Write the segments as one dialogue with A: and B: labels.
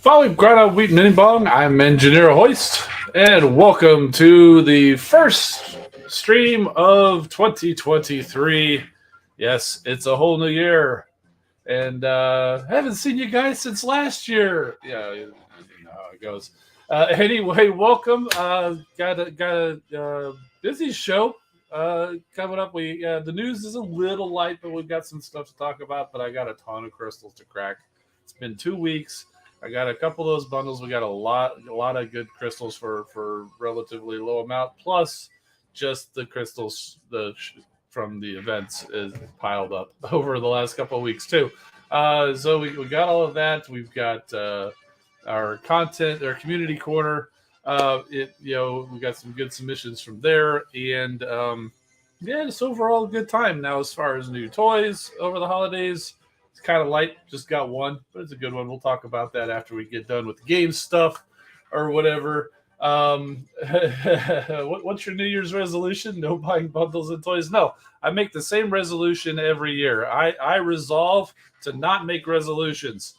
A: Following Grana Wheat Bong, I'm Engineer Hoist, and welcome to the first stream of 2023. Yes, it's a whole new year, and haven't seen you guys since last year. Yeah, you know how it goes. Anyway, welcome. Got a busy show coming up. The news is a little light, but we've got some stuff to talk about. But I got a ton of crystals to crack. It's been 2 weeks. I got a couple of those bundles. We got a lot of good crystals for relatively low amount. Plus, just the crystals from the events is piled up over the last couple of weeks too. So we got all of that. We've got our content, our community corner. We got some good submissions from there, and just overall good time. Now, as far as new toys over the holidays, it's kind of light. Just got one, but it's a good one. We'll talk about that after we get done with the game stuff or whatever. What's your New Year's resolution? No buying bundles and toys? No, I make the same resolution every year. I resolve to not make resolutions,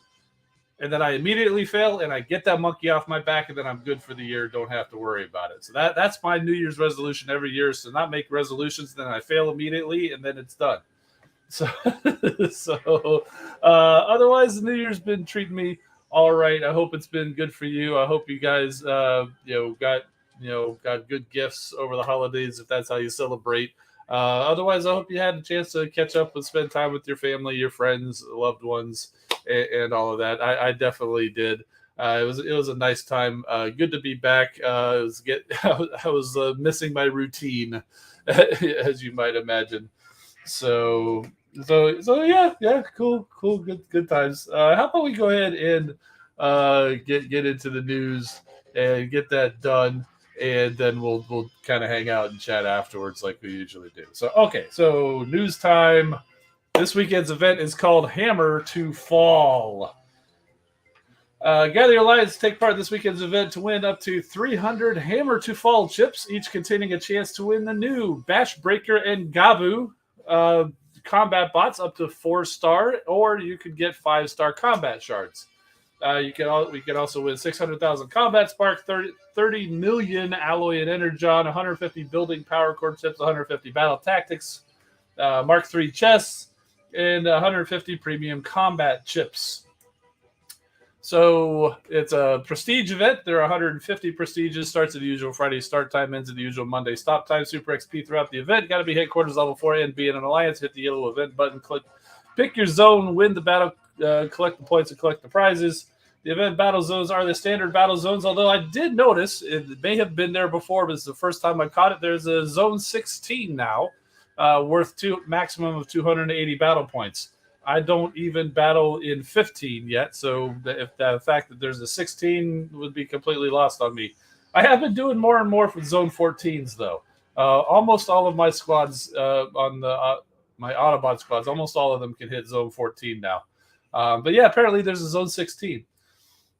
A: and then I immediately fail, and I get that monkey off my back, and then I'm good for the year. Don't have to worry about it. So that's my New Year's resolution every year, is to not make resolutions. Then I fail immediately, and then it's done. So, otherwise, the New Year's been treating me all right. I hope it's been good for you. I hope you guys, got good gifts over the holidays, if that's how you celebrate. Otherwise, I hope you had a chance to catch up and spend time with your family, your friends, loved ones, and all of that. I definitely did. It was a nice time. Good to be back. I was missing my routine, as you might imagine. So yeah, cool, good times. How about we go ahead and get into the news and get that done, and then we'll kind of hang out and chat afterwards like we usually do. So okay, so news time. This weekend's event is called Hammer to Fall. Gather your alliance to take part in this weekend's event to win up to 300 Hammer to Fall chips, each containing a chance to win the new Bashbreaker and Gabu combat bots up to 4-star, or you could get 5-star combat shards. We can also win 600,000 combat spark, 30 million alloy and energon, 150 building power core chips, 150 battle tactics, Mark III chests, and 150 premium combat chips. So it's a prestige event. There are 150 prestiges. Starts at the usual Friday start time, ends at the usual Monday stop time. Super XP throughout the event. Got to be headquarters level 4 and be in an alliance. Hit the yellow event button. Pick your zone. Win the battle. Collect the points and collect the prizes. The event battle zones are the standard battle zones. Although I did notice it may have been there before, but it's the first time I caught it. There's a zone 16 now, worth maximum of 280 battle points. I don't even battle in 15 yet, so if the fact that there's a 16 would be completely lost on me. I have been doing more and more for Zone 14s, though. Almost all of my squads on the my Autobot squads, almost all of them can hit Zone 14 now. But yeah, apparently there's a Zone 16.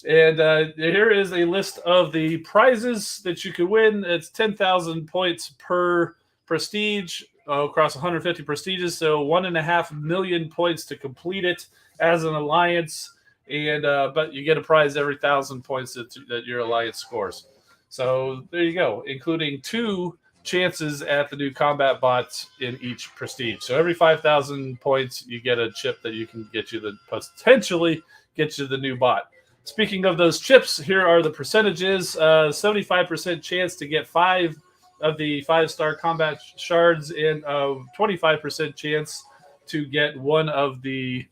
A: And here is a list of the prizes that you can win. It's 10,000 points per prestige. Across 150 prestiges, so 1.5 million points to complete it as an alliance, and but you get a prize every 1,000 points that your alliance scores. So there you go, including 2 chances at the new combat bots in each prestige. So every 5,000 points, you get a chip that you can get you the potentially get you the new bot. Speaking of those chips, here are the percentages: 75% chance to get 5 of the 5-star combat shards and a 25% chance to get one of the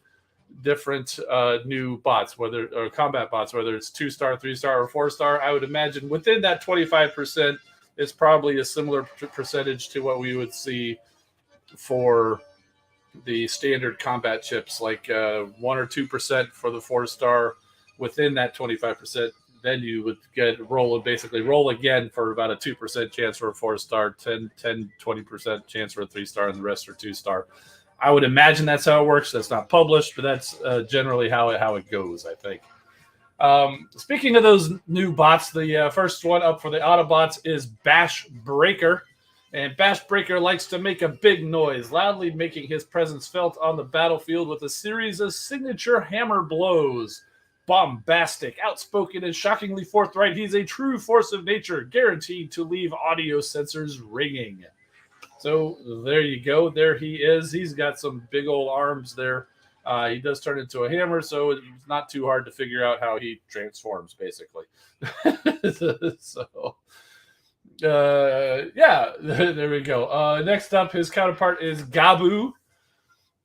A: different new bots, or combat bots, whether it's 2-star, 3-star, or 4-star. I would imagine within that 25% is probably a similar percentage to what we would see for the standard combat chips, like 1 or 2% for the 4-star. Within that 25%, then you would basically roll again for about a 2% chance for a 4-star, 20% chance for a 3-star, and the rest are 2-star. I would imagine that's how it works. That's not published, but that's generally how it goes, I think. Speaking of those new bots, the first one up for the Autobots is Bashbreaker. And Bashbreaker likes to make a big noise, loudly making his presence felt on the battlefield with a series of signature hammer blows. Bombastic, outspoken, and shockingly forthright, he's a true force of nature, guaranteed to leave audio sensors ringing. So there you go. There he is. He's got some big old arms there. He does turn into a hammer, so it's not too hard to figure out how he transforms, basically. So, yeah, there we go. Next up, his counterpart is Gabu.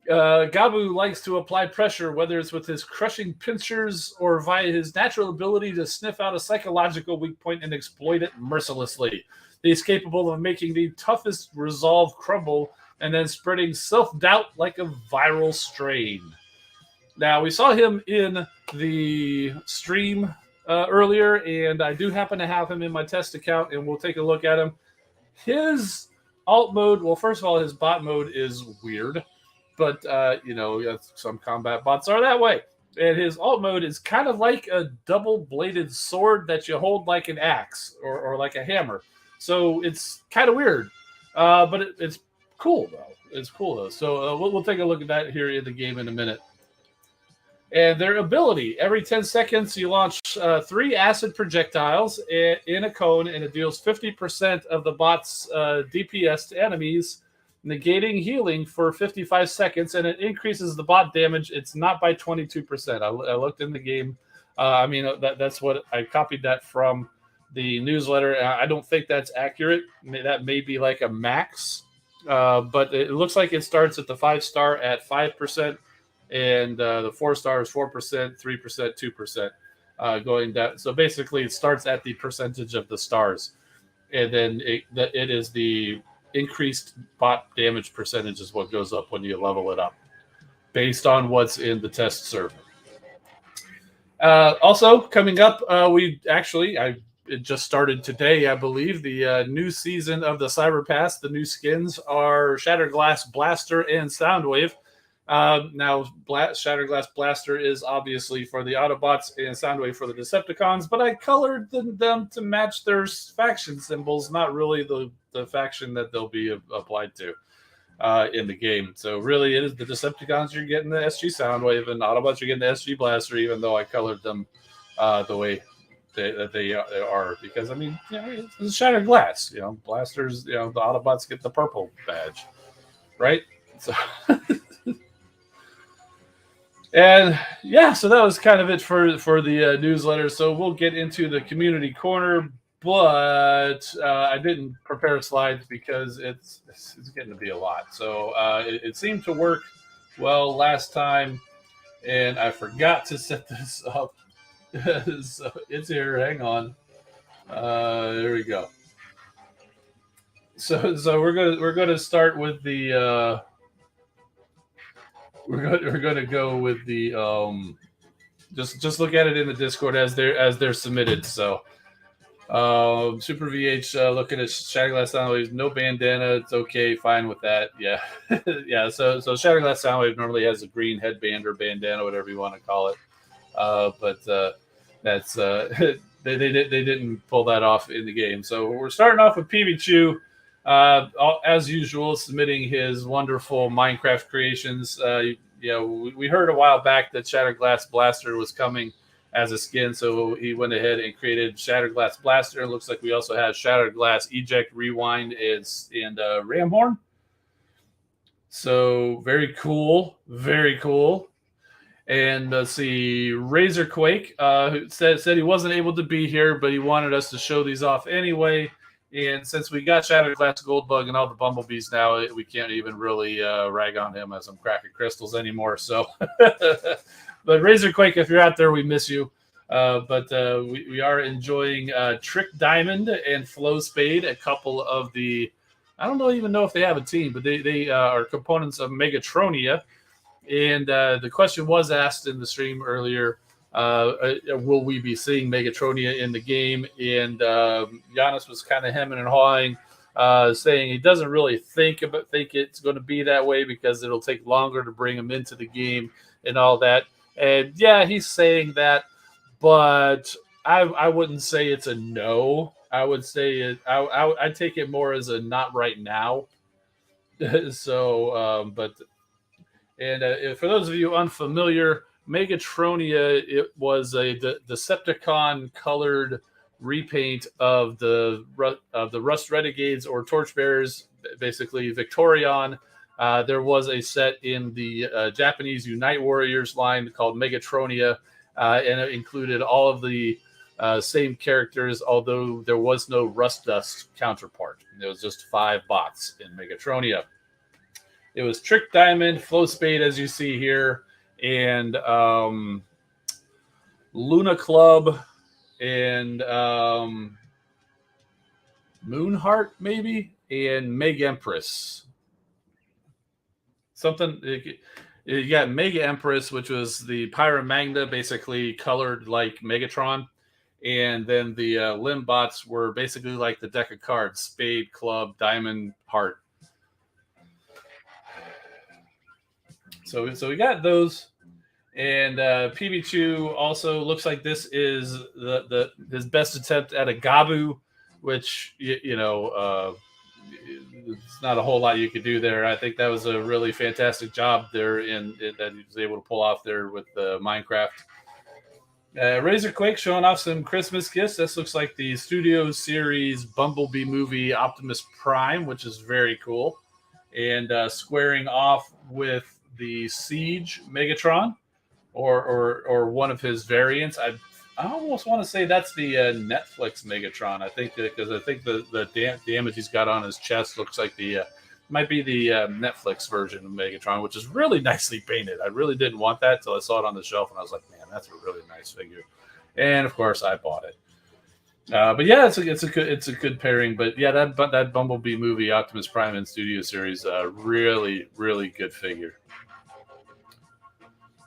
A: Gabu likes to apply pressure, whether it's with his crushing pincers or via his natural ability to sniff out a psychological weak point and exploit it mercilessly. He's capable of making the toughest resolve crumble and then spreading self-doubt like a viral strain. Now, we saw him in the stream earlier, and I do happen to have him in my test account, and we'll take a look at him. His alt mode, well, first of all, his bot mode is weird. But, some combat bots are that way. And his alt mode is kind of like a double-bladed sword that you hold like an axe or like a hammer. So it's kind of weird. But it's cool, though. It's cool, though. So we'll take a look at that here in the game in a minute. And their ability. Every 10 seconds, you launch 3 acid projectiles in a cone, and it deals 50% of the bot's DPS to enemies, negating healing for 55 seconds, and it increases the bot damage. It's not by 22%. I looked in the game. That's what I copied that from the newsletter. I don't think that's accurate. That may be like a max, but it looks like it starts at the 5-star at 5%, and the 4-star is 4%, 3%, 2%, going down. So basically, it starts at the percentage of the stars, and then it is the increased bot damage percentage is what goes up when you level it up based on what's in the test server. Also coming up, it just started today, I believe, the new season of the Cyber Pass. The new skins are Shatterglass Blaster and Soundwave. Now, Shatterglass Blaster is obviously for the Autobots and Soundwave for the Decepticons, but I colored them to match their faction symbols, not really the faction that they'll be applied to. in the game. So really, it is the Decepticons you're getting the SG Soundwave, and Autobots you're getting the SG Blaster. Even though I colored them the way they are, because I mean, it's Shattered Glass. Blasters. The Autobots get the purple badge, right? So. And yeah, so that was kind of it for the newsletter. So we'll get into the community corner, but I didn't prepare slides because it's getting to be a lot. So it seemed to work well last time, and I forgot to set this up. So it's here. Hang on. There we go. So we're gonna start with the. We're gonna go with the just look at it in the Discord as they're submitted. So Super VH looking at Shatterglass Soundwave, no bandana, it's okay, fine with that. Yeah. Yeah, so Shatterglass Soundwave normally has a green headband or bandana, whatever you want to call it. But that's they didn't pull that off in the game. So we're starting off with PB Chew. As usual, submitting his wonderful Minecraft creations. We heard a while back that Shattered Glass Blaster was coming as a skin, so he went ahead and created Shattered Glass Blaster. It looks like we also have Shattered Glass Eject, Rewind, and Ramhorn. So very cool, very cool. And let's see, Razorquake who said he wasn't able to be here, but he wanted us to show these off anyway. And since we got Shattered Glass Goldbug and all the Bumblebees now, we can't even really rag on him as I'm cracking crystals anymore. So, but Razorquake, if you're out there, we miss you. But we are enjoying Trick Diamond and Flow Spade, a couple of the, I don't even know if they have a team, but they are components of Megatronia. And the question was asked in the stream earlier, will we be seeing Megatronia in the game? And Giannis was kind of hemming and hawing, saying he doesn't really think it's going to be that way because it'll take longer to bring him into the game and all that. And yeah, he's saying that, but I wouldn't say it's a no. I would say I'd take it more as a not right now. So, but. And for those of you unfamiliar, Megatronia, it was a Decepticon-colored repaint of the Rust Renegades or Torchbearers, basically Victorion. There was a set in the Japanese Unite Warriors line called Megatronia, and it included all of the same characters, although there was no Rust Dust counterpart. There was just 5 bots in Megatronia. It was Trick Diamond, Flow Spade, as you see here, and Luna Club, and Moonheart, maybe, and Meg Empress. Something. You got Mega Empress, which was the Pyromagna, basically colored like Megatron. And then the Limbots were basically like the deck of cards: Spade, Club, Diamond, Heart. So we got those, and PB Chew also looks like this is his best attempt at a Gabu, which it's not a whole lot you could do there. I think that was a really fantastic job there that he was able to pull off there with Minecraft. Razorquake showing off some Christmas gifts. This looks like the Studio Series Bumblebee movie Optimus Prime, which is very cool, and squaring off with the Siege Megatron, or one of his variants. I almost want to say that's the Netflix Megatron. I think because I think the damage he's got on his chest looks like might be the Netflix version of Megatron, which is really nicely painted. I really didn't want that until I saw it on the shelf, and I was like, man, that's a really nice figure. And of course, I bought it. But yeah, it's a good pairing. But yeah, that Bumblebee movie Optimus Prime in Studio Series, really really good figure.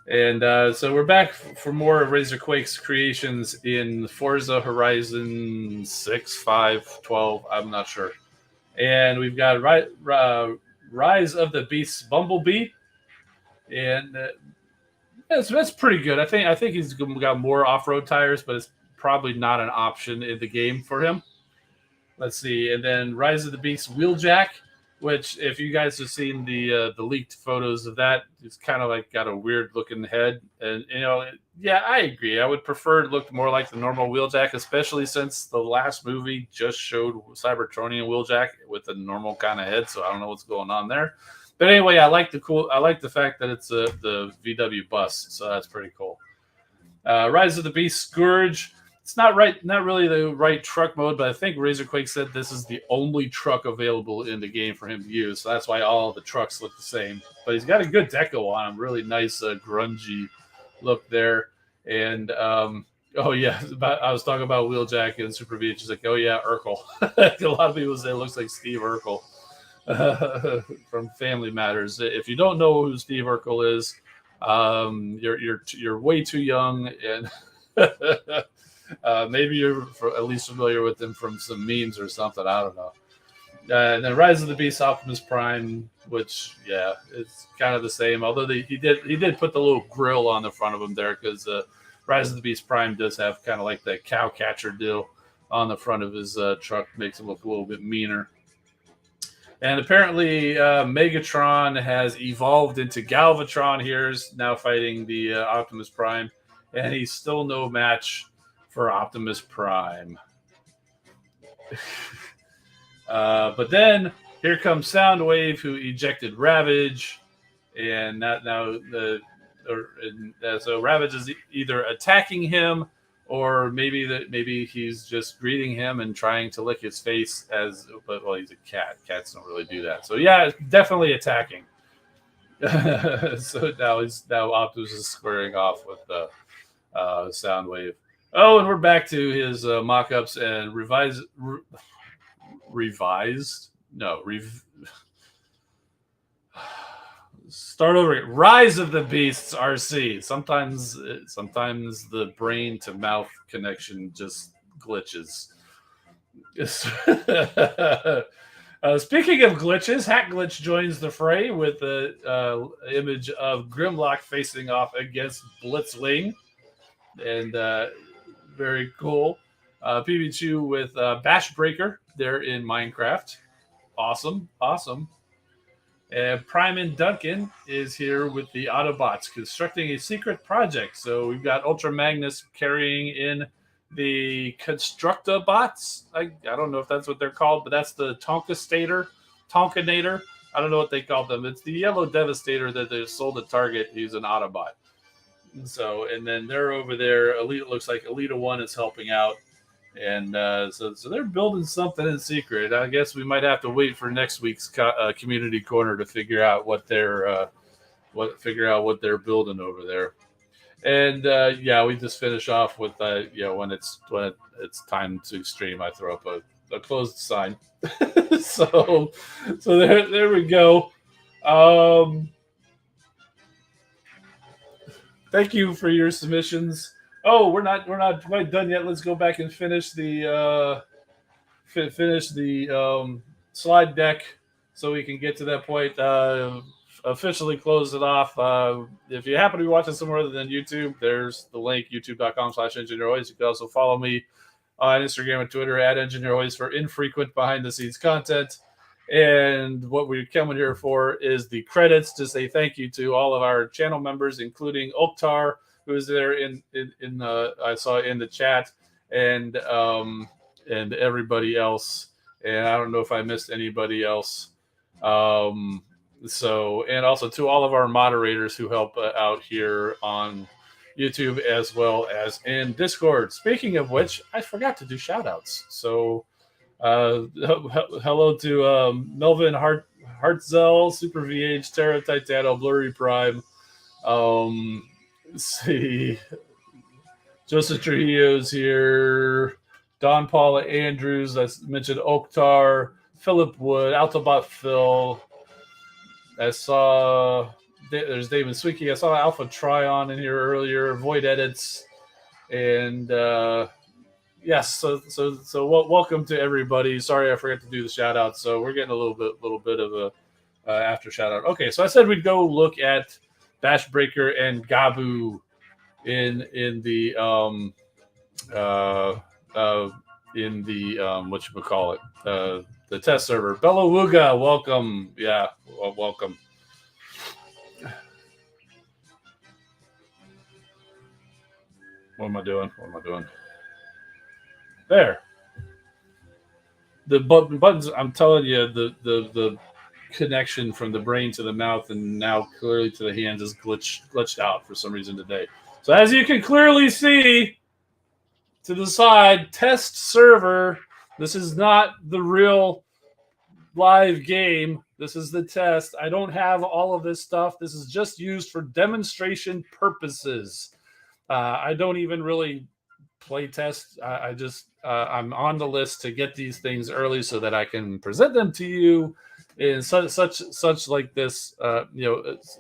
A: And so we're back for more of Razorquake's creations in Forza Horizon 6, 5, 12. I'm not sure. And we've got Rise of the Beasts Bumblebee, and that's pretty good. I think he's got more off-road tires, but it's probably not an option in the game for him. Let's see, and then Rise of the Beasts Wheeljack, which if you guys have seen the leaked photos of that, it's kind of like got a weird looking head, and yeah, I agree. I would prefer it looked more like the normal Wheeljack, especially since the last movie just showed Cybertronian Wheeljack with a normal kind of head. So I don't know what's going on there. But anyway, I like the fact that it's the VW bus, so that's pretty cool. Rise of the Beast Scourge. It's not really the right truck mode, but I think Razorquake said this is the only truck available in the game for him to use. So that's why all the trucks look the same. But he's got a good deco on him, really nice grungy look there. And oh yeah, I was talking about Wheeljack and Super V. She's like, oh yeah, Urkel. A lot of people say it looks like Steve Urkel from Family Matters. If you don't know who Steve Urkel is, you're way too young, and maybe you're at least familiar with him from some memes or something. I don't know. And then Rise of the Beast Optimus Prime, which yeah, it's kind of the same. Although he did put the little grill on the front of him there, because Rise of the Beast Prime does have kind of like that cow catcher deal on the front of his truck, makes him look a little bit meaner. And apparently, Megatron has evolved into Galvatron here, is now fighting the Optimus Prime, and he's still no match for Optimus Prime. But then here comes Soundwave, who ejected Ravage, and so Ravage is either attacking him, or maybe he's just greeting him and trying to lick his face. But he's a cat. Cats don't really do that. So yeah, definitely attacking. So now Optimus is squaring off with the Soundwave. Oh, and we're back to his mock-ups and revised. Start over. Rise of the Beasts RC. Sometimes the brain to mouth connection just glitches. Speaking of glitches, Hack Glitch joins the fray with the image of Grimlock facing off against Blitzwing, and very cool. PB2 with Bashbreaker. They're in Minecraft. Awesome. And Prime and Duncan is here with the Autobots constructing a secret project. So we've got Ultra Magnus carrying in the Constructabots. I don't know if that's what they're called, but that's the Tonkanator. I don't know what they call them. It's the Yellow Devastator that they sold at Target. He's an Autobot. And then they're over there. Elite looks like Elita 1 is helping out. And so they're building something in secret. I guess we might have to wait for next week's community corner to figure out what they're building over there. And yeah, we just finish off with when it's time to stream, I throw up a closed sign. so there we go. Thank you for your submissions. Oh, we're not quite done yet. Let's go back and finish the slide deck so we can get to that point. Officially close it off. If you happen to be watching somewhere other than YouTube, there's the link, youtube.com/engineerhoist. You can also follow me on Instagram and Twitter at engineerhoist for infrequent behind the scenes content. And what we're coming here for is the credits, to say thank you to all of our channel members, including Oktar, who's there in I saw in the chat, and everybody else. And I don't know if I missed anybody else. And also to all of our moderators who help out here on YouTube as well as in Discord. Speaking of which, I forgot to do shout outs. So hello to Melvin Hartzell, Super VH, Terra Titano, Blurry Prime. Let's see. Joseph Trujillo's here. Don Paula Andrews. I mentioned Oktar. Philip Wood. Autobot Phil. I saw there's David Swicky. I saw Alpha Tryon in here earlier. Void Edits. And yes, so welcome to everybody. Sorry I forgot to do the shout out. So we're getting a little bit of a after shout out. Okay, so I said we'd go look at Bashbreaker and Gabu in the whatchamacallit, the test server. Bellawuga, welcome. Yeah, welcome. What am I doing? There. The buttons, I'm telling you, the connection from the brain to the mouth and now clearly to the hands is glitched out for some reason today. So as you can clearly see to the side, test server. This is not the real live game. This is the test. I don't have all of this stuff. This is just used for demonstration purposes. I don't even really play test. I just I'm on the list to get these things early so that I can present them to you in such like this,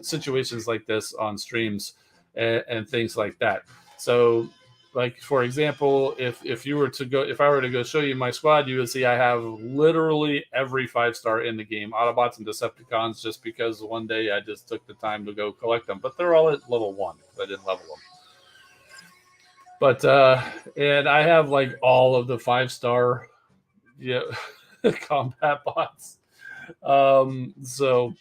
A: situations like this on streams and things like that. So, like for example, if you were to go, if I were to go show you my squad, you would see I have literally every 5-star in the game, Autobots and Decepticons, just because one day I just took the time to go collect them, but they're all at level 1 because I didn't level them. But and I have like all of the 5-star combat bots. So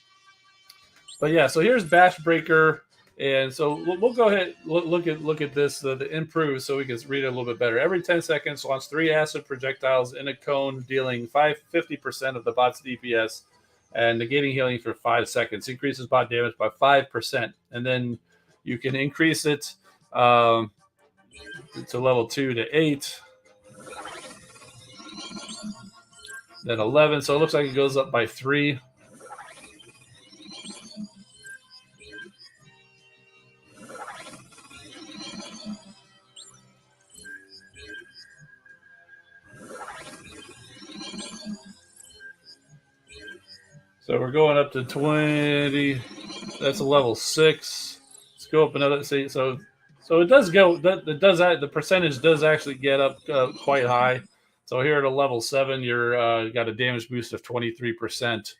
A: but yeah, so here's Bashbreaker, and so we'll go ahead look at this the improve so we can read it a little bit better. Every 10 seconds, launch 3 acid projectiles in a cone, dealing 50% of the bot's DPS and negating healing for 5 seconds. Increases bot damage by 5%, and then you can increase it to level 2 to 8, then 11. So it looks like it goes up by 3. So we're going up to 20. That's a level 6. Let's go up another. See, so it does go. It does. The percentage does actually get up quite high. So here at a level 7, you're got a damage boost of 23%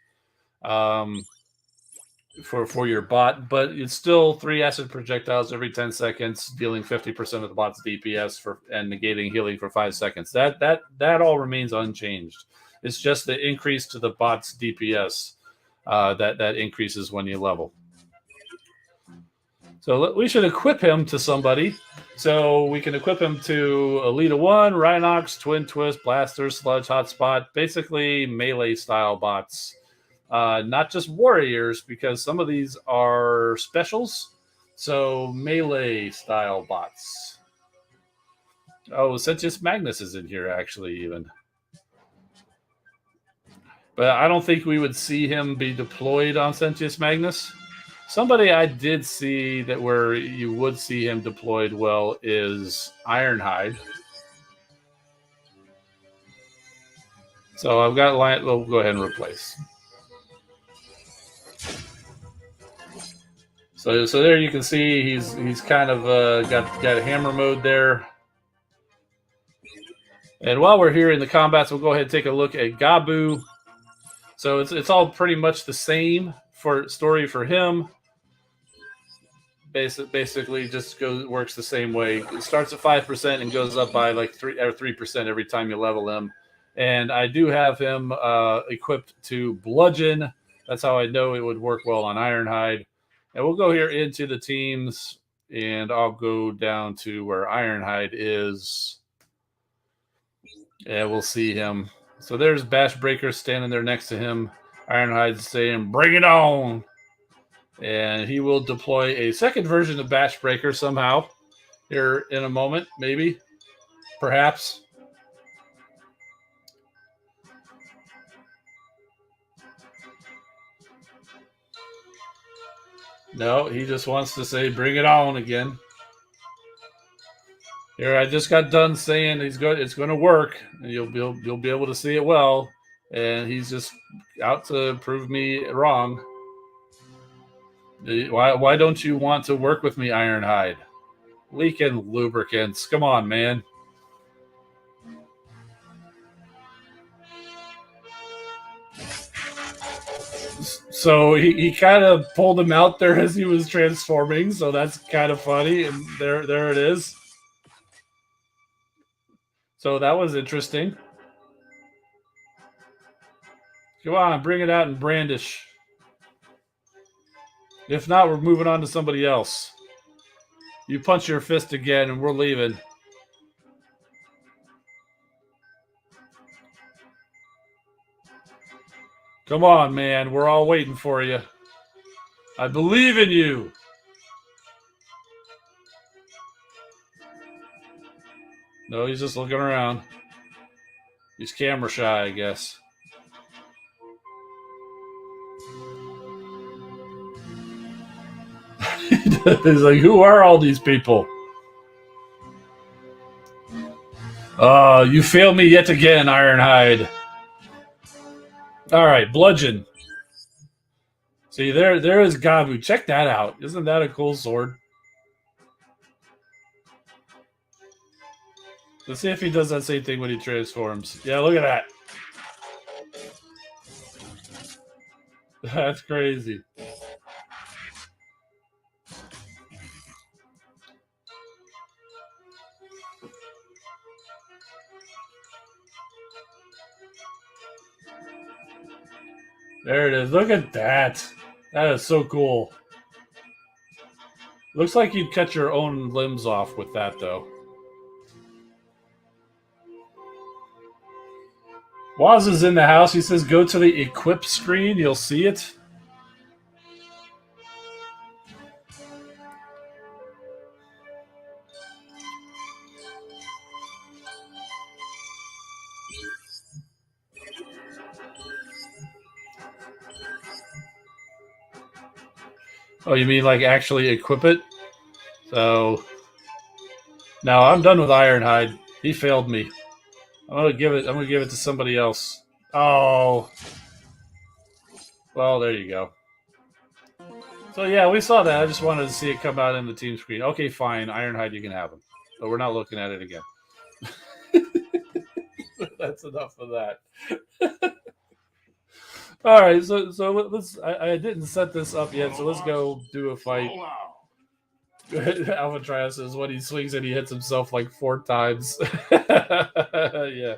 A: for your bot, but it's still 3 acid projectiles every 10 seconds, dealing 50% of the bot's DPS and negating healing for 5 seconds. That all remains unchanged. It's just the increase to the bot's DPS that increases when you level. So we should equip him to somebody. So we can equip him to Elita 1, Rhinox, Twin Twist, Blaster, Sludge, Hotspot, basically melee style bots. Not just warriors, because some of these are specials. So melee style bots. Oh, Sentius Magnus is in here actually even. But I don't think we would see him be deployed on Sentius Magnus. Somebody I did see that where you would see him deployed well is Ironhide. So I've got line. We'll go ahead and replace. So there you can see he's kind of got a hammer mode there. And while we're here in the combats, we'll go ahead and take a look at Gabu. So it's all pretty much the same for story for him. Basically just works the same way. It starts at 5% and goes up by like 3% every time you level him. And I do have him equipped to Bludgeon. That's how I know it would work well on Ironhide. And we'll go here into the teams, and I'll go down to where Ironhide is. And we'll see him. So there's Bashbreaker standing there next to him. Ironhide's saying, "Bring it on!" And he will deploy a second version of Bashbreaker somehow here in a moment, maybe, perhaps. No, he just wants to say, "Bring it on" again. Here, I just got done saying it's going to work, and you'll be able to see it well. And he's just out to prove me wrong. Why don't you want to work with me, Ironhide? Leaking lubricants. Come on, man. So he kind of pulled him out there as he was transforming. So that's kind of funny. And there it is. So that was interesting. Come on, bring it out and brandish. If not, we're moving on to somebody else. You punch your fist again and we're leaving. Come on, man. We're all waiting for you. I believe in you. No, he's just looking around. He's camera shy, I guess. He's like, who are all these people? You failed me yet again, Ironhide. All right, bludgeon. See, there is Gabu. Check that out. Isn't that a cool sword? Let's see if he does that same thing when he transforms. Yeah, look at that. That's crazy. There it is. Look at that. That is so cool. Looks like you'd cut your own limbs off with that, though. Waz is in the house. He says, go to the equip screen. You'll see it. Oh, you mean like actually equip it? So, now I'm done with Ironhide. He failed me. I'm gonna give it to somebody else. Oh, well, there you go. So yeah, we saw that. I just wanted to see it come out in the team screen. Okay, fine. Ironhide, you can have him. But we're not looking at it again. That's enough of that. All right, so let's. I didn't set this up yet, so let's go do a fight. Albatross is when he swings and he hits himself like 4 times. Yeah.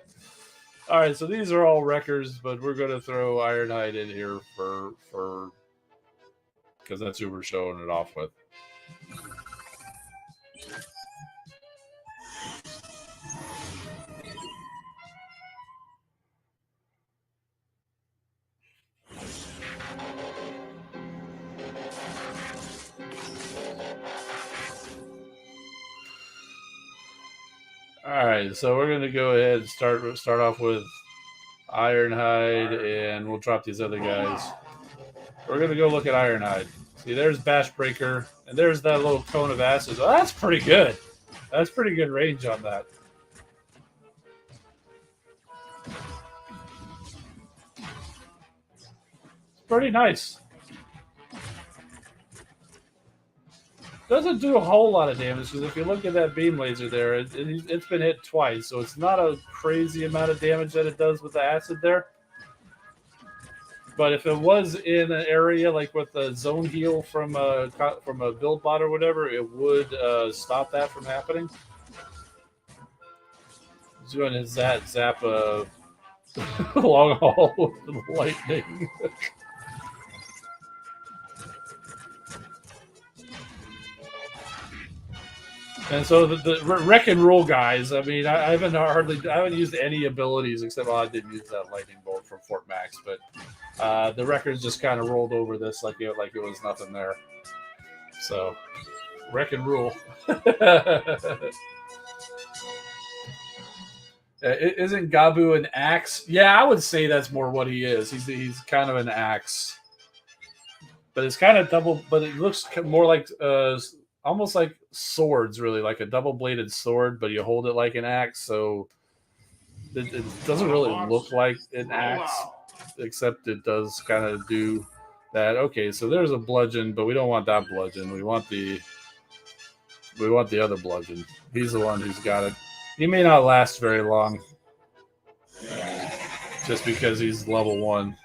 A: All right, so these are all wreckers, but we're gonna throw Ironhide in here for because that's who we're showing it off with. All right, so we're gonna go ahead and start off with Ironhide, and we'll drop these other guys. We're gonna go look at Ironhide. See, there's Bashbreaker, and there's that little cone of acid. Oh, that's pretty good. That's pretty good range on that. Pretty nice. Doesn't do a whole lot of damage because if you look at that beam laser there, it's been hit twice, so it's not a crazy amount of damage that it does with the acid there. But if it was in an area like with a zone heal from a build bot or whatever, it would stop that from happening. He's doing his zap long haul with lightning. And so the wreck and roll guys. I mean, I haven't used any abilities except I did use that lightning bolt from Fort Max, but the wreckers just kind of rolled over this like it was nothing there. So wreck and rule. Isn't Gabu an axe? Yeah, I would say that's more what he is. He's kind of an axe, but it's kind of double. But it looks more like almost like swords, really, like a double-bladed sword, but you hold it like an axe, so it doesn't really look like an axe, except it does kind of do that. Okay, so there's a bludgeon, but we don't want that bludgeon. We want the other bludgeon. He's the one who's got it. He may not last very long, just because he's level 1.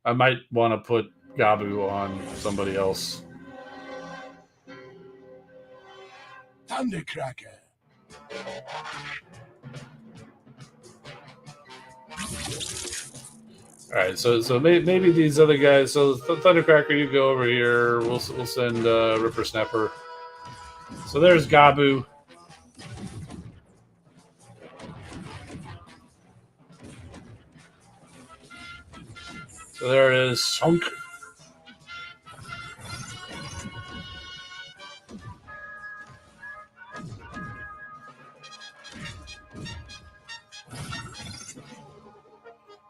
A: I might want to put Gabu on somebody else.
B: Thundercracker.
A: All right, so maybe these other guys. So Thundercracker, you go over here. We'll send Ripper Snapper. So there's Gabu. So there it is. Sunk.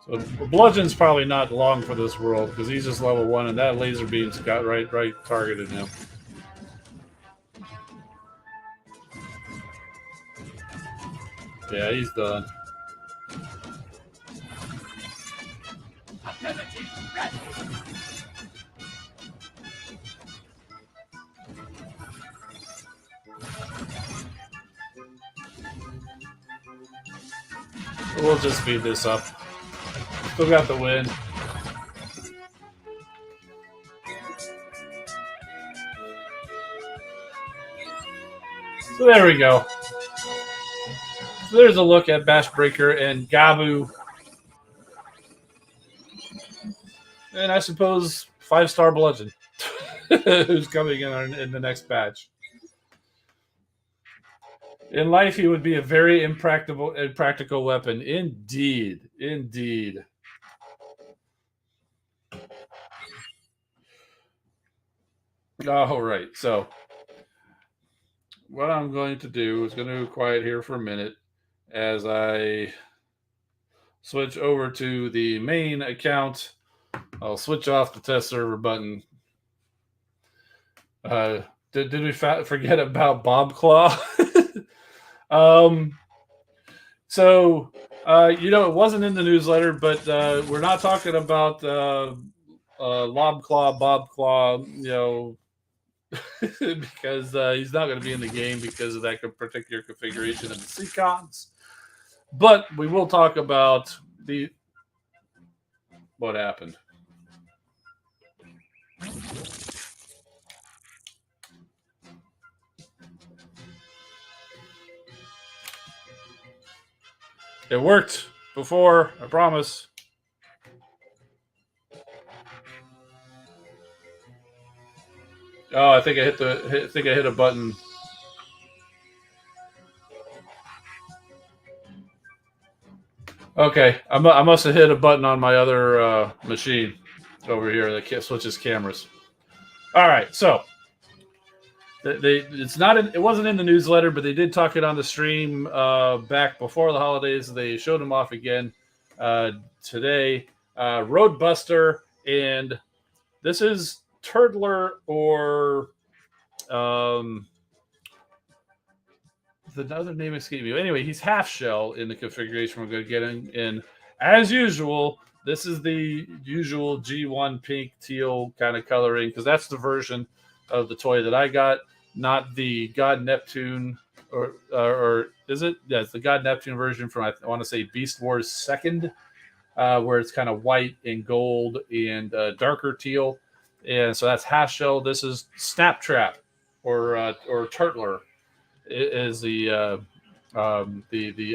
A: So Bludgeon's probably not long for this world because he's just level 1, and that laser beam's got right targeted him. Yeah, he's done. We'll just speed this up. Still got the win. So there we go. So there's a look at Bashbreaker and Gabu. And I suppose 5-star Bludgeon, who's coming in the next patch. In life, he would be a very impractical weapon. Indeed. Indeed. All right. So what I'm going to do is going to quiet here for a minute as I switch over to the main account. I'll switch off the test server button. Did we forget about Bob Claw? So it wasn't in the newsletter, but we're not talking about Lob Claw, Bob Claw, because he's not going to be in the game because of that particular configuration of the C.O.M.B.A.T. But we will talk about what happened. It worked before, I promise. Oh, I think I hit a button. Okay, I must have hit a button on my other machine over here that switches cameras. All right, so it wasn't in the newsletter, but they did talk it on the stream back before the holidays. They showed them off again today. Roadbuster, and this is Turtler or the other name escaped me. Anyway, he's half shell in the configuration we're going to get in. As usual, this is the usual G1 pink teal kind of coloring because that's the version of the toy that I got, not the God Neptune or is it? Yeah, it's the God Neptune version from I want to say Beast Wars 2nd, where it's kind of white and gold and darker teal, and so that's half shell. This is Snaptrap or Turtler is the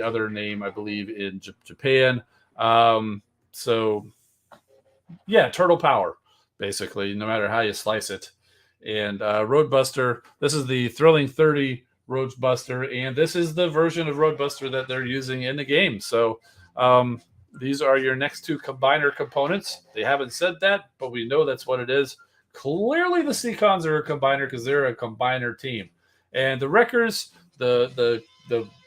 A: other name I believe in Japan. So yeah, turtle power basically, no matter how you slice it. And Roadbuster, this is the Thrilling 30 Roadbuster, and this is the version of Roadbuster that they're using in the game. So these are your next two combiner components. They haven't said that, but we know that's what it is. Clearly the C-Cons are a combiner because they're a combiner team. And the Wreckers, the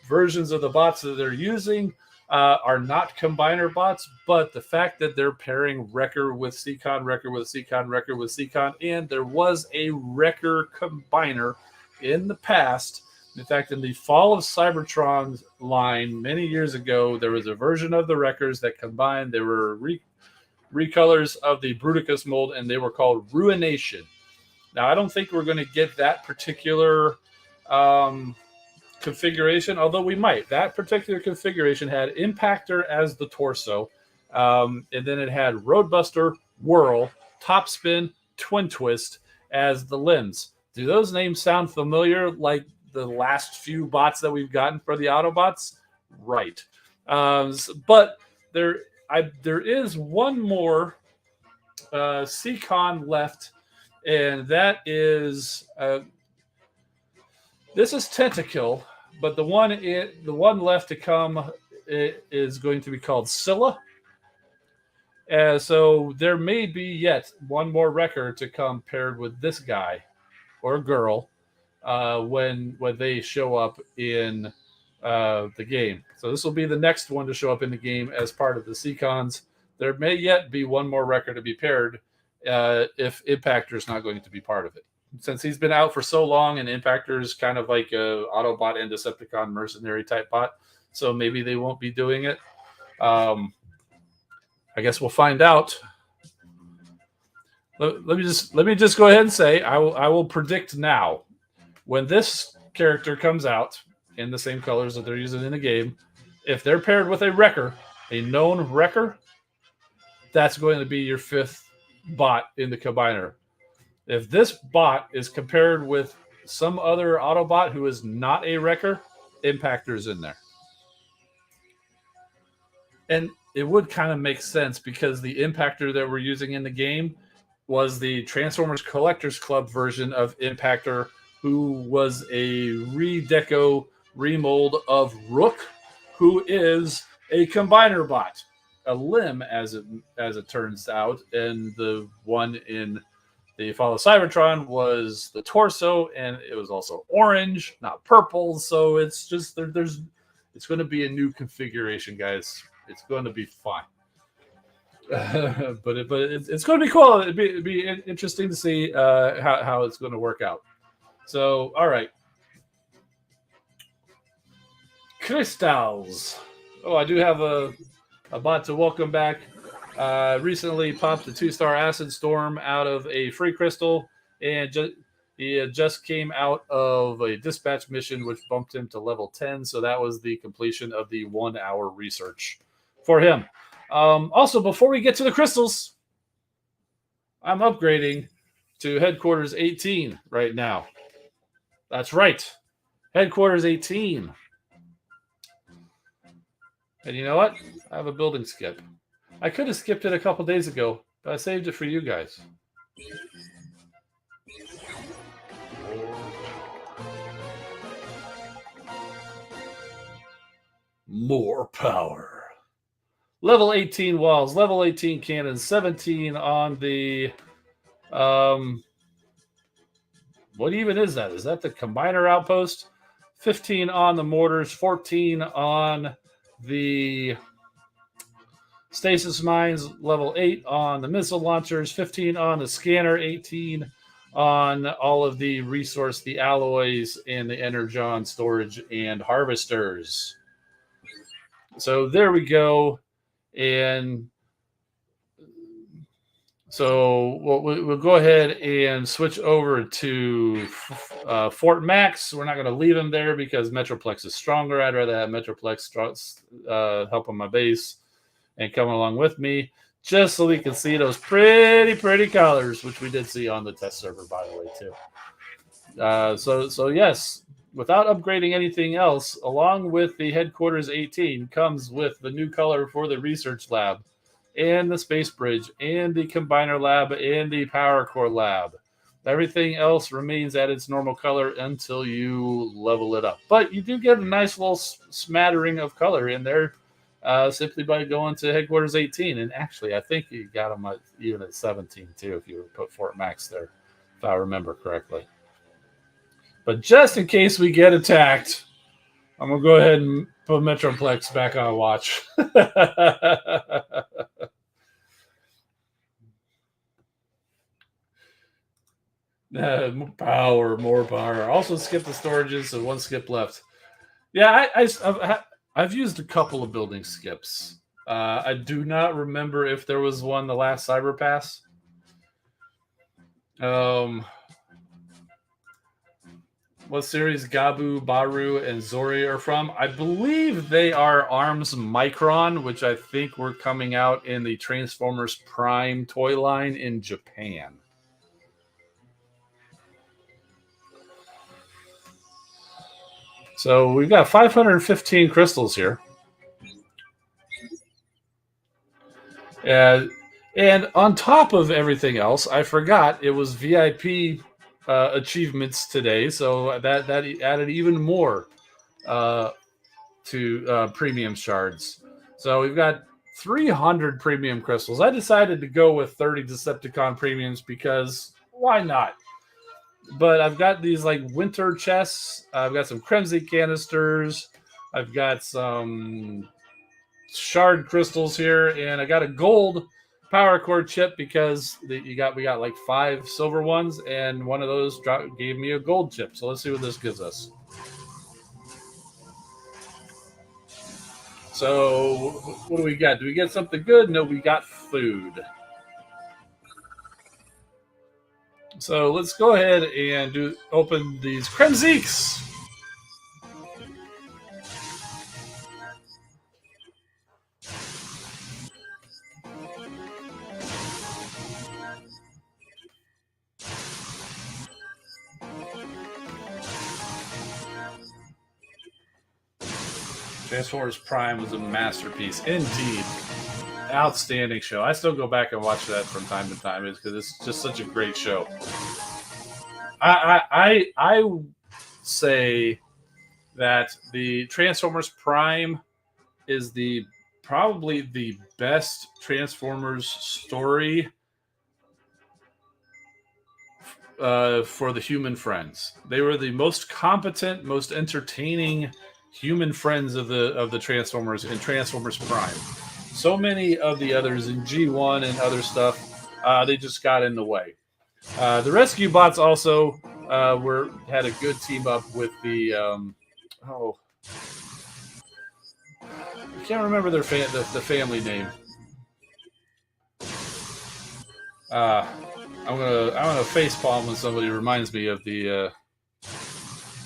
A: versions of the bots that they're using are not combiner bots, but the fact that they're pairing Wrecker with C-Con, Wrecker with C-Con, Wrecker with C-Con, and there was a Wrecker combiner in the past. In fact, in the Fall of Cybertron line many years ago, there was a version of the Wreckers that combined. There were recolors of the Bruticus mold, and they were called Ruination. Now, I don't think we're going to get that particular configuration, although we might. That particular configuration had Impactor as the torso, and then it had Roadbuster, Whirl, Topspin, Twin Twist as the limbs. Do those names sound familiar like the last few bots that we've gotten for the Autobots? Right. But there is one more C-Con left, and that is this is Tentakill, but the one left to come is going to be called Scylla. So there may be yet one more record to come paired with this guy or girl when they show up in the game. So this will be the next one to show up in the game as part of the C-Cons. There may yet be one more record to be paired if Impactor is not going to be part of it. Since he's been out for so long, and Impactor is kind of like a Autobot and Decepticon mercenary type bot, so maybe they won't be doing it. I guess we'll find out. Let me just go ahead and say I will predict now, when this character comes out in the same colors that they're using in the game, if they're paired with a wrecker, a known wrecker, that's going to be your 5th bot in the combiner. If this bot is compared with some other Autobot who is not a wrecker, Impactor's in there. And it would kind of make sense because the Impactor that we're using in the game was the Transformers Collectors Club version of Impactor, who was a redeco remold of Rook, who is a combiner bot, a limb as it turns out, and the one in the Fall of Cybertron was the torso, and it was also orange, not purple. So it's just it's going to be a new configuration, guys. It's going to be fun. but it's going to be cool. It'd be interesting to see how it's going to work out. So, all right. Crystals. Oh, I do have a bot to welcome back. Recently popped a 2-star Acid Storm out of a free crystal, and he just came out of a dispatch mission, which bumped him to level 10. So that was the completion of the 1-hour research for him. Also, before we get to the crystals, I'm upgrading to Headquarters 18 right now. That's right. Headquarters 18. And you know what? I have a building skip. I could have skipped it a couple days ago, but I saved it for you guys. More power. Level 18 walls, level 18 cannons, 17 on the... what even is that? Is that the combiner outpost? 15 on the mortars, 14 on the stasis mines, level 8 on the missile launchers, 15 on the scanner, 18 on all of the resource, the alloys, and the energon storage and harvesters. So there we go. And so we'll go ahead and switch over to Fort Max. We're not going to leave him there because Metroplex is stronger. I'd rather have Metroplex help on my base and come along with me, just so we can see those pretty colors, which we did see on the test server, by the way, too. So yes, without upgrading anything else, along with the Headquarters 18 comes with the new color for the Research Lab, and the Space Bridge, and the Combiner Lab, and the Power Core Lab. Everything else remains at its normal color until you level it up. But you do get a nice little smattering of color in there simply by going to Headquarters 18. And actually, I think you got them even at 17, too, if you put Fort Max there, if I remember correctly. But just in case we get attacked, I'm going to go ahead and put Metroplex back on watch. More power. Also skip the storages, so one skip left. Yeah, I've used a couple of building skips. I do not remember if there was one the last Cyber Pass. What series Gabu, Baru, and Zori are from? I believe they are Arms Micron, which I think were coming out in the Transformers Prime toy line in Japan. So we've got 515 crystals here. Uh, and on top of everything else, I forgot it was VIP achievements today, so that added even more uh, to premium shards. So we've got 300 premium crystals. I decided to go with 30 Decepticon premiums because why not? But I've got these like winter chests. I've got some Crimson canisters. I've got some shard crystals here, and I got a gold power core chip because we got like 5 silver ones, and one of those gave me a gold chip. So let's see what this gives us. So what do we got? Do we get something good? No, we got food. So let's go ahead and open these Kremzeeks. Transformers Prime was a masterpiece indeed. Outstanding show. I still go back and watch that from time to time because it's just such a great show. I say that the Transformers Prime is the probably the best Transformers story for the human friends. They were the most competent, most entertaining human friends of the Transformers in Transformers Prime. So many of the others in G1 and other stuff, they just got in the way. The Rescue Bots also had a good team up with the I can't remember the family name. Uh, I'm gonna face palm when somebody reminds me of the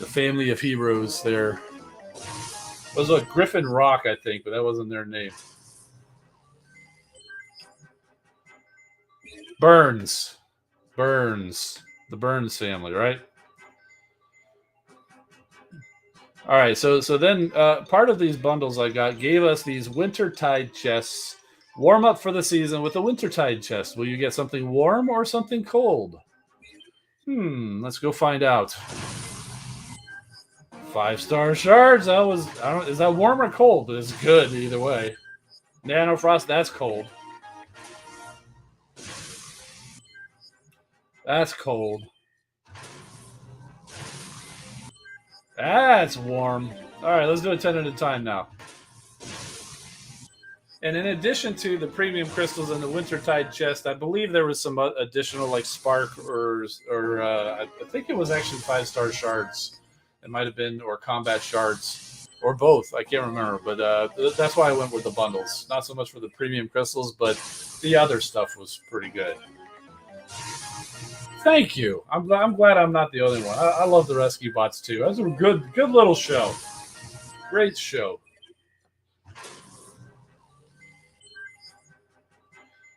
A: family of heroes. There it was like Griffin Rock, I think, but that wasn't their name. Burns, Burns, the Burns family, right? All right, so then part of these bundles I got gave us these Wintertide chests. Warm up for the season with a Wintertide chest. Will you get something warm or something cold? Let's go find out. 5-star shards. I don't. Is that warm or cold? But it's good either way. Nanofrost. That's cold. That's cold. That's warm. All right, let's do it 10 at a time now. And in addition to the premium crystals and the Wintertide chest, I believe there was some additional like spark or I think it was actually 5-star shards. It might have been or combat shards or both. I can't remember, but that's why I went with the bundles. Not so much for the premium crystals, but the other stuff was pretty good. Thank you. I'm glad I'm not the only one. I love the Rescue Bots too. That was a good little show. Great show.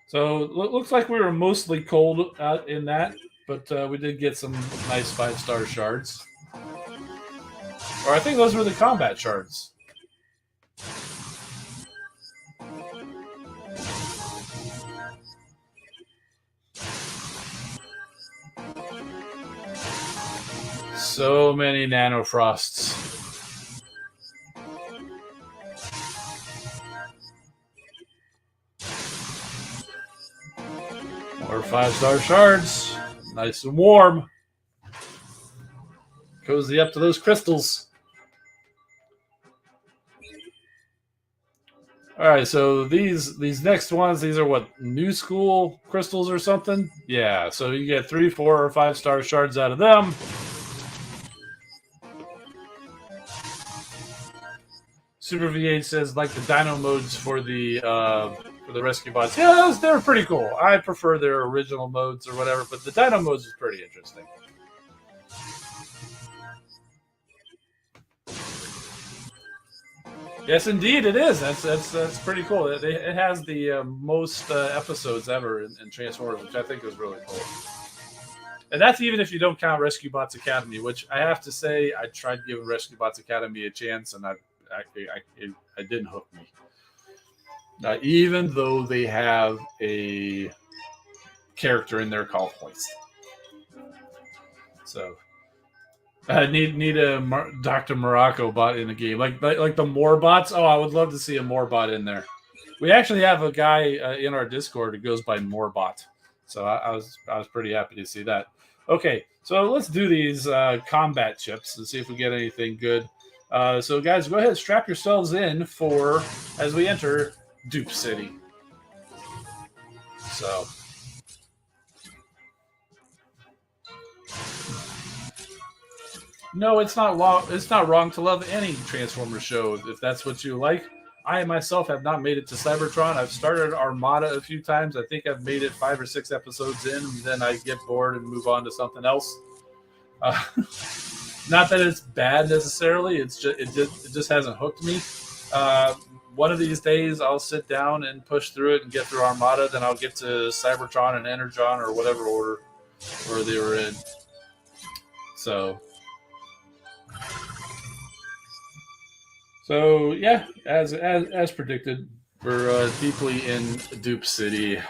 A: So looks like we were mostly cold in that, but we did get some nice 5-star shards. Or I think those were the combat shards. So many nanofrosts. More 5-star shards. Nice and warm. Cozy up to those crystals. All right, so these next ones, these are what, new school crystals or something? Yeah, so you get 3, 4, or 5-star shards out of them. Super V8 says like the Dino modes for the Rescue Bots. Yeah, they're pretty cool. I prefer their original modes or whatever, but the Dino modes is pretty interesting. Yes, indeed, it is. That's pretty cool. It has the most episodes ever in Transformers, which I think is really cool. And that's even if you don't count Rescue Bots Academy, which I have to say I tried giving Rescue Bots Academy a chance, and it didn't hook me. even though they have a character in there called Hoist. So need a Dr. Morocco bot in the game, like the more bots. Oh, I would love to see a more bot in there. We actually have a guy in our Discord who goes by Moorebot, so I was pretty happy to see that. Okay, so let's do these combat chips and see if we get anything good. So guys, go ahead, strap yourselves in for as we enter Dupe City. So. No, it's not wrong. It's not wrong to love any Transformers show if that's what you like. I myself have not made it to Cybertron. I've started Armada a few times. I think I've made it 5 or 6 episodes in, and then I get bored and move on to something else. Uh, not that it's bad necessarily. It just hasn't hooked me. One of these days, I'll sit down and push through it and get through Armada. Then I'll get to Cybertron and Energon or whatever order where they were in. So yeah, as predicted, we're deeply in Dupe City.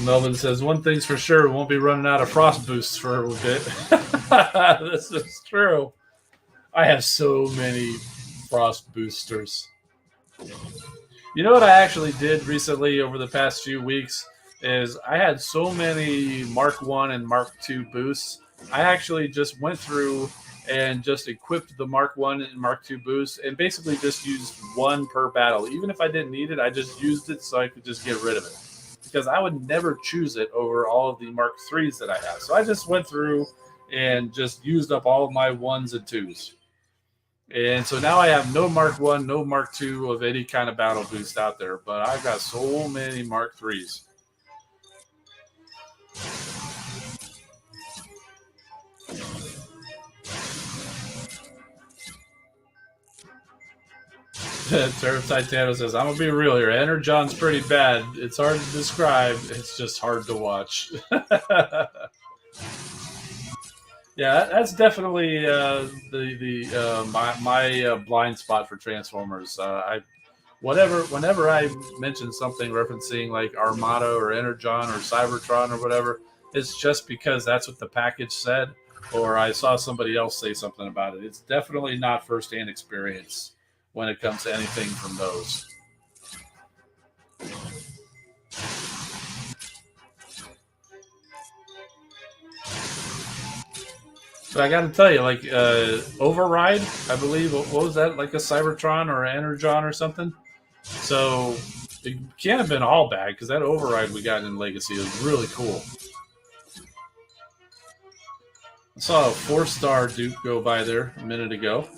A: Melvin says, one thing's for sure, we won't be running out of frost boosts for a bit. This is true. I have so many frost boosters. You know what I actually did recently over the past few weeks is I had so many Mark 1 and Mark 2 boosts. I actually just went through and just equipped the Mark 1 and Mark 2 boosts and basically just used one per battle. Even if I didn't need it, I just used it so I could just get rid of it. Because I would never choose it over all of the Mark 3s that I have. So I just went through and just used up all of my 1s and 2s. And so now I have no Mark 1, no Mark 2 of any kind of battle boost out there. But I've got so many Mark 3s. Turf Titano says, I'm going to be real here. Energon's pretty bad. It's hard to describe. It's just hard to watch. Yeah, that's definitely my blind spot for Transformers. Whenever I mention something referencing like Armada or Energon or Cybertron or whatever, it's just because that's what the package said, or I saw somebody else say something about it. It's definitely not firsthand experience when it comes to anything from those. But I got to tell you, like Override, I believe, what was that? Like a Cybertron or an Energon or something? So it can't have been all bad because that Override we got in Legacy was really cool. I saw a 4-star Duke go by there a minute ago.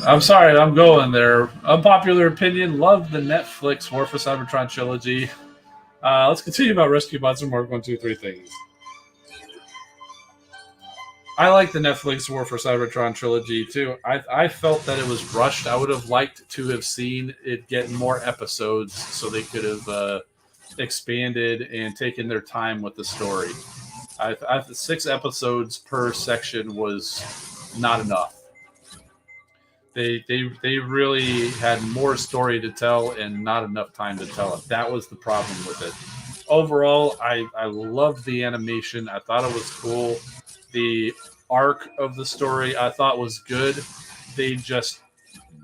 A: I'm sorry, I'm going there. Unpopular opinion, love the Netflix War for Cybertron trilogy. Let's continue about Rescue Bots and Mark 1, 2, 3 things. I like the Netflix War for Cybertron trilogy too. I felt that it was rushed. I would have liked to have seen it get more episodes so they could have expanded and taken their time with the story. 6 episodes per section was not enough. They really had more story to tell and not enough time to tell it. That was the problem with it. Overall, I loved the animation. I thought it was cool. The arc of the story I thought was good. They just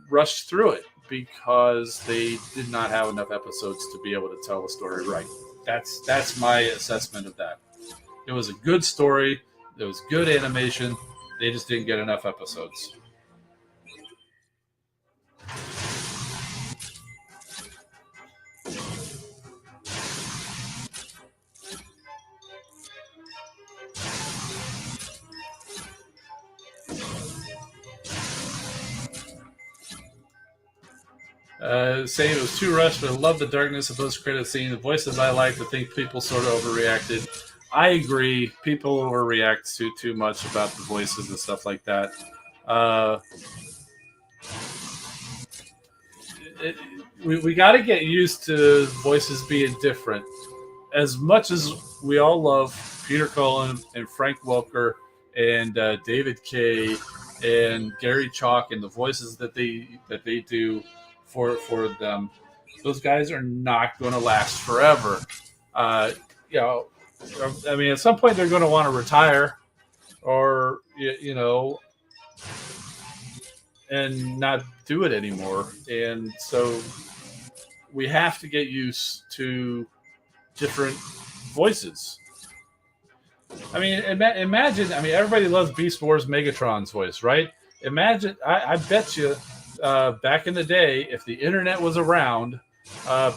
A: rushed through it because they did not have enough episodes to be able to tell the story right. That's my assessment of that. It was a good story. It was good animation. They just didn't get enough episodes. Saying it was too rushed, but I love the darkness of those credit scene. The voices I liked, I think people sort of overreacted. I agree. People overreact too much about the voices and stuff like that. Uh, it, we got to get used to voices being different. As much as we all love Peter Cullen and Frank Welker and David Kay and Gary Chalk and the voices that they do for them, those guys are not going to last forever. Uh, you know, I mean, at some point they're going to want to retire, or and not do it anymore. And so we have to get used to different voices. I mean, imagine. I mean, everybody loves Beast Wars Megatron's voice, right? Imagine. I bet you, back in the day, if the internet was around,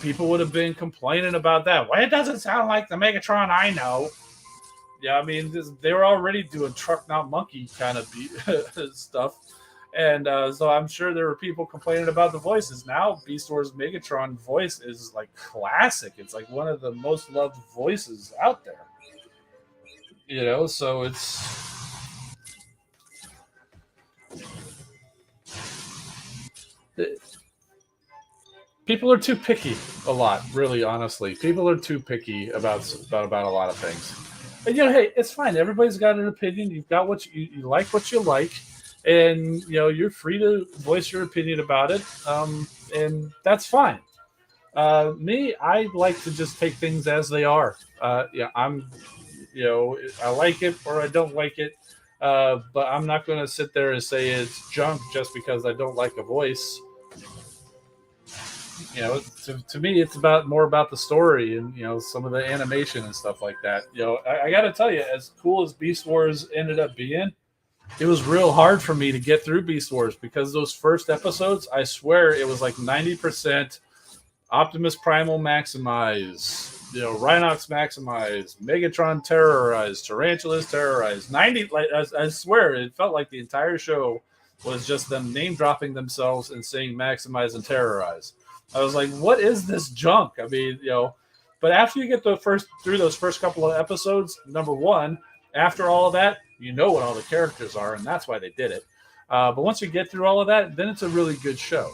A: people would have been complaining about that. Why it doesn't sound like the Megatron I know? Yeah, I mean, they were already doing truck not monkey kind of stuff, and so I'm sure there were people complaining about the voices. Now, Beast Wars Megatron voice is like classic. It's like one of the most loved voices out there. So people are too picky a lot. Really, honestly, people are too picky about a lot of things. And hey, it's fine. Everybody's got an opinion. You've got you like what you like, and you're free to voice your opinion about it. And that's fine. Me, I like to just take things as they are. Yeah, I like it or I don't like it. But I'm not going to sit there and say it's junk just because I don't like a voice. To me, it's more about the story and some of the animation and stuff like that. I got to tell you, as cool as Beast Wars ended up being, it was real hard for me to get through Beast Wars because those first episodes, I swear, it was like 90% Optimus Primal maximize. Rhinox maximized, Megatron terrorized, Tarantulas terrorized. 90, like I swear, it felt like the entire show was just them name dropping themselves and saying maximize and terrorize. I was like, what is this junk? I mean, but after you get through those first couple of episodes, number one, after all of that, you know what all the characters are, and that's why they did it. But once you get through all of that, then it's a really good show.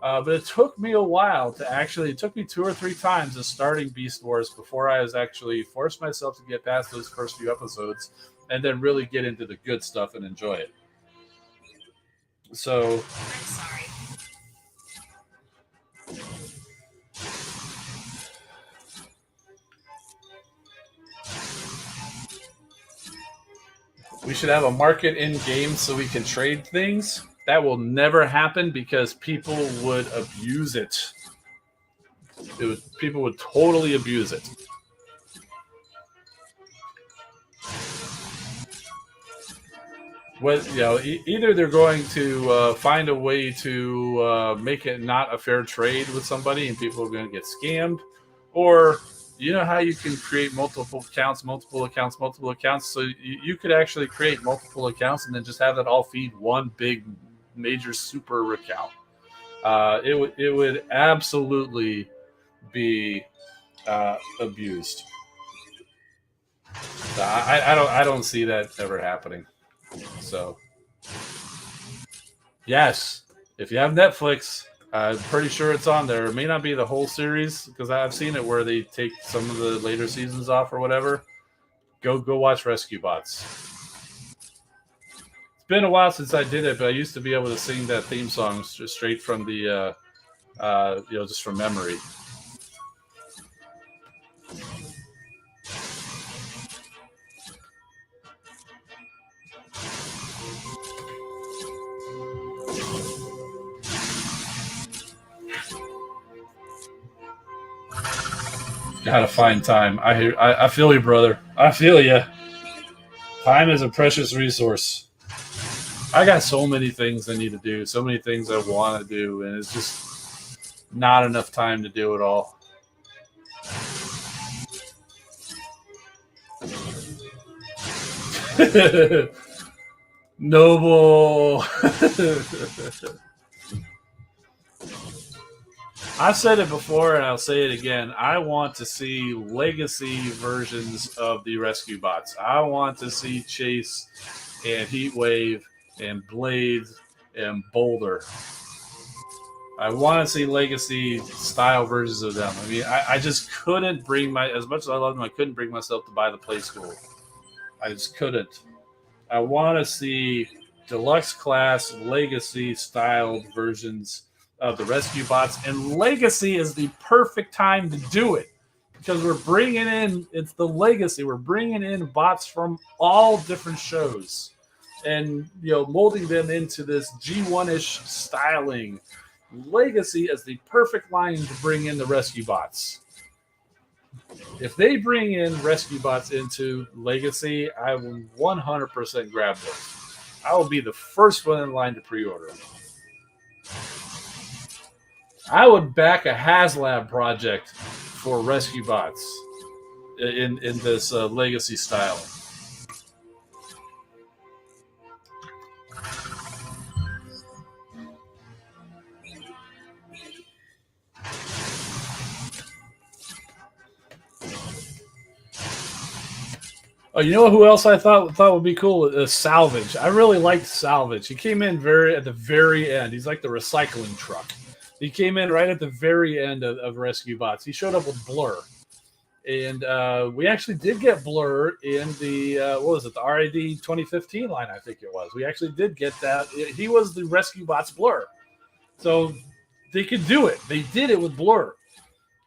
A: But it took me a while it took me 2 or 3 times of starting Beast Wars before I was actually forced myself to get past those first few episodes and then really get into the good stuff and enjoy it. So, I'm sorry. We should have a market in game so we can trade things. That will never happen because people would abuse it. People would totally abuse it. Either they're going to find a way to make it not a fair trade with somebody, and people are going to get scammed, or how you can create multiple accounts. So you could actually create multiple accounts and then just have that all feed one big major super account. It would absolutely be abused. I don't see that ever happening. So yes, if you have Netflix, I'm pretty sure it's on there. It may not be the whole series because I've seen it where they take some of the later seasons off or whatever. Go watch Rescue Bots. It's been a while since I did it, but I used to be able to sing that theme song just straight from the just from memory. Gotta find time. I feel you, brother. I feel you. Time is a precious resource. I got so many things I need to do, so many things I want to do, and it's just not enough time to do it all. Noble. I've said it before and I'll say it again. I want to see legacy versions of the Rescue Bots. I want to see Chase and Heatwave and Blade and Boulder. I want to see Legacy style versions of them. I mean, I just couldn't bring as much as I love them, I couldn't bring myself to buy the Play School. I just couldn't. I want to see deluxe class Legacy styled versions of the Rescue Bots, and Legacy is the perfect time to do it because we're bringing in, it's the Legacy, we're bringing in bots from all different shows and, you know, molding them into this G1-ish styling. Legacy is the perfect line to bring in the Rescue Bots. If they bring in Rescue Bots into Legacy, I will 100% grab those. I will be the first one in line to pre-order them. I would back a HasLab project for Rescue Bots in this Legacy style. Oh, you know who else I thought would be cool? Salvage. I really liked Salvage. He came in at the very end. He's like the recycling truck. He came in right at the very end of Rescue Bots. He showed up with Blur, and we actually did get Blur in the what was it? The RID 2015 line, I think it was. We actually did get that. He was the Rescue Bots Blur, so they could do it. They did it with Blur.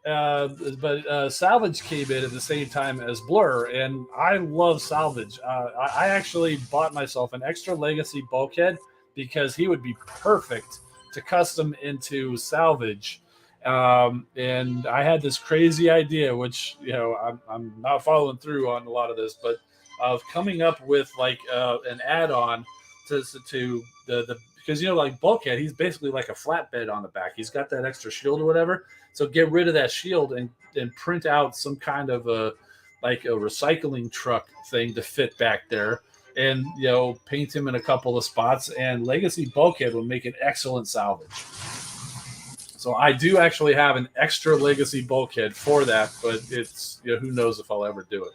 A: But Salvage came in at the same time as Blur, and I love Salvage. I actually bought myself an extra Legacy bulkhead because he would be perfect to custom into Salvage. And I had this crazy idea, which, you know, I'm not following through on a lot of this, but of coming up with like an add-on to the because, you know, like Bulkhead, he's basically like a flatbed on the back. He's got that extra shield or whatever. So get rid of that shield and print out some kind of a recycling truck thing to fit back there, and, you know, paint him in a couple of spots. And Legacy Bulkhead would make an excellent Salvage. So I do actually have an extra Legacy Bulkhead for that, but it's, you know, who knows if I'll ever do it.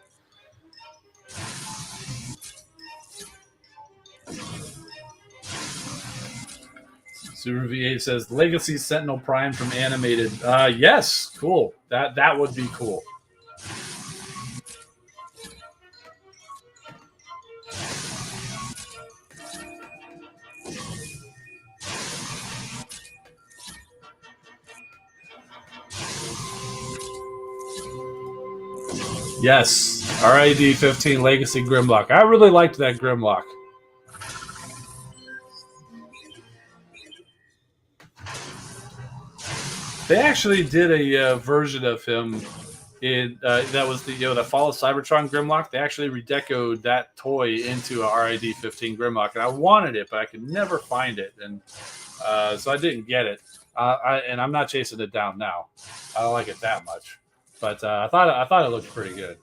A: Super V8 says Legacy Sentinel Prime from Animated. Yes, cool. That would be cool. Yes, RID 15 Legacy Grimlock. I really liked that Grimlock. They actually did a version of him in that was the Fall of Cybertron Grimlock. They actually redecoed that toy into a RID 15 Grimlock, and I wanted it, but I could never find it, and so I didn't get it. And I'm not chasing it down now. I don't like it that much, but I thought it looked pretty good.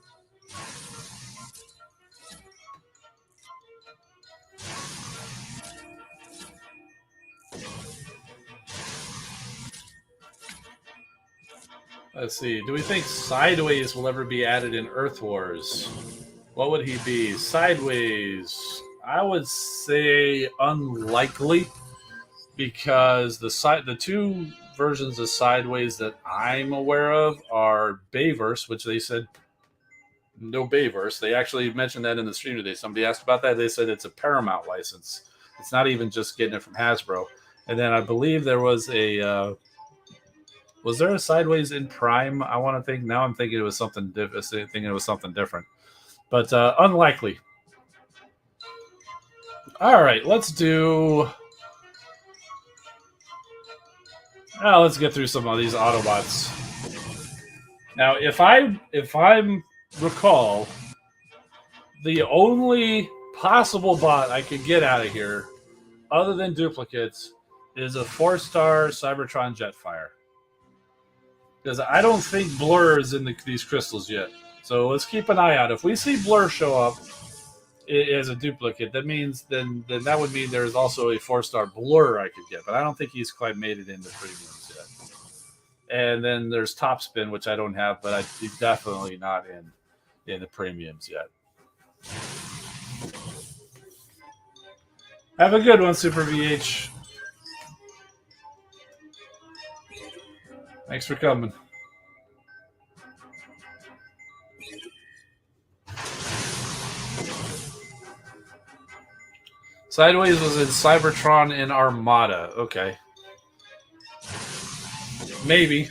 A: Let's see. Do we think Sideways will ever be added in Earth Wars? What would he be? Sideways. I would say unlikely, because the two versions of Sideways that I'm aware of are Bayverse, which they said no Bayverse. They actually mentioned that in the stream today. Somebody asked about that. They said it's a Paramount license. It's not even just getting it from Hasbro. And then I believe there was a was there a Sideways in Prime? I want to think. Now I'm thinking it was something different. Thinking it was something different, but unlikely. All right, let's do. Let's get through some of these Autobots. Now, if I recall, the only possible bot I could get out of here, other than duplicates, is a 4-star Cybertron Jetfire. Because I don't think Blur is in these crystals yet. So let's keep an eye out. If we see Blur show up as a duplicate, that means then that would mean there's also a 4-star Blur I could get. But I don't think he's quite made it into premiums yet. And then there's Topspin, which I don't have, but he's definitely not in the premiums yet. Have a good one, Super VH. Thanks for coming. Sideways was in Cybertron and Armada. Okay. Maybe.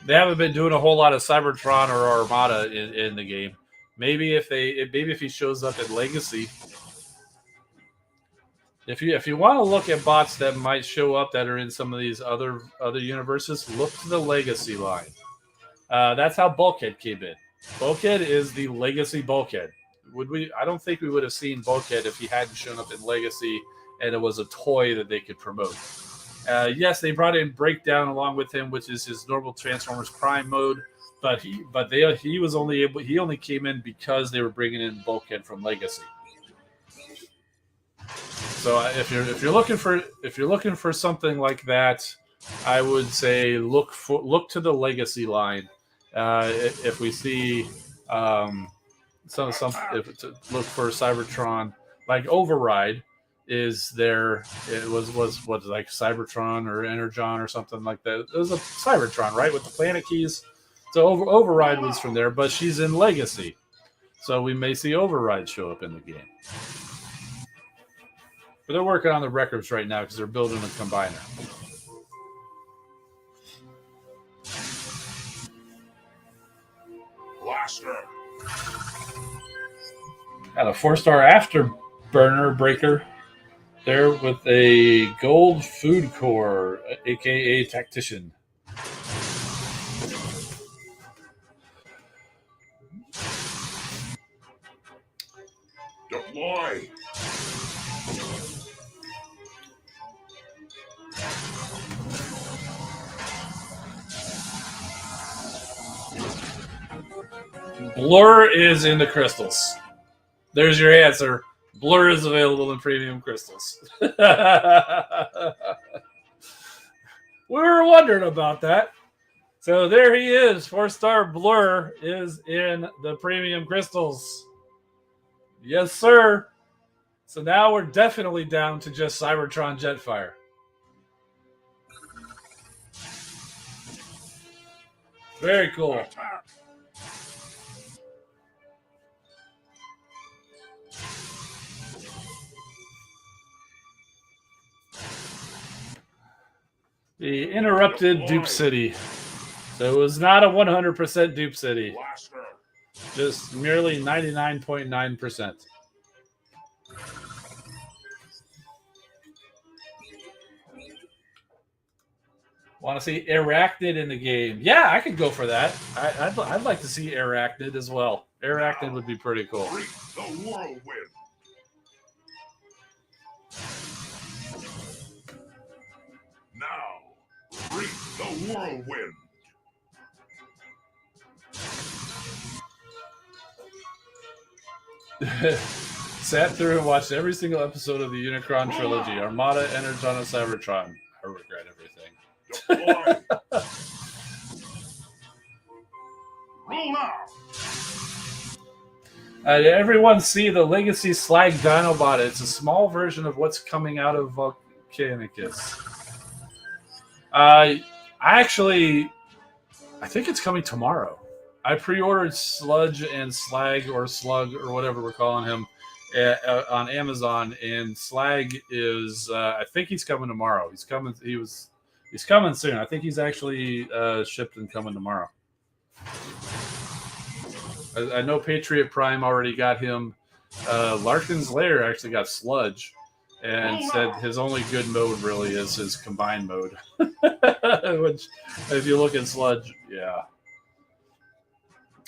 A: They haven't been doing a whole lot of Cybertron or Armada in the game. Maybe if he shows up in Legacy. If you want to look at bots that might show up that are in some of these other universes, look to the Legacy line. That's how Bulkhead came in. Bulkhead is the Legacy Bulkhead. I don't think we would have seen Bulkhead if he hadn't shown up in Legacy and it was a toy that they could promote. Yes, they brought in Breakdown along with him, which is his normal Transformers Prime mode. But he only came in because they were bringing in Bulkhead from Legacy. So if you're looking for something like that, I would say look to the Legacy line. If we see look for Cybertron, like Override is there. It was like Cybertron or Energon or something like that. It was a Cybertron, right, with the planet keys. So Override was from there, but she's in Legacy, so we may see Override show up in the game. But they're working on the records right now because they're building a combiner.
B: Blaster.
A: Got a 4-star afterburner breaker there with a gold food core, aka tactician.
B: Deploy.
A: Blur is in the crystals. There's your answer. Blur is available in premium crystals. We were wondering about that. So there he is. 4-star Blur is in the premium crystals. Yes, sir. So now we're definitely down to just Cybertron Jetfire. Very cool. The interrupted Dupe City. So it was not a 100% Dupe City. Just merely 99.9%. Want to see Arachnid in the game? Yeah, I could go for that. I'd like to see Arachnid as well. Arachnid would be pretty cool.
B: The whirlwind. Now, reap the whirlwind.
A: Sat through and watched every single episode of the Unicron trilogy. Armada, Energon, and Cybertron. I regret everything.
B: Roll out.
A: Everyone see the Legacy Slag Dinobot. It's a small version of what's coming out of Volcanicus. I think it's coming tomorrow. I pre-ordered Sludge and Slag or Slug or whatever we're calling him on Amazon, and Slag is I think he's coming tomorrow. He's coming. He's coming soon. I think he's actually shipped and coming tomorrow. I know Patriot Prime already got him. Larkin's Lair actually got Sludge, and said his only good mode really is his combined mode. Which, if you look at Sludge, yeah.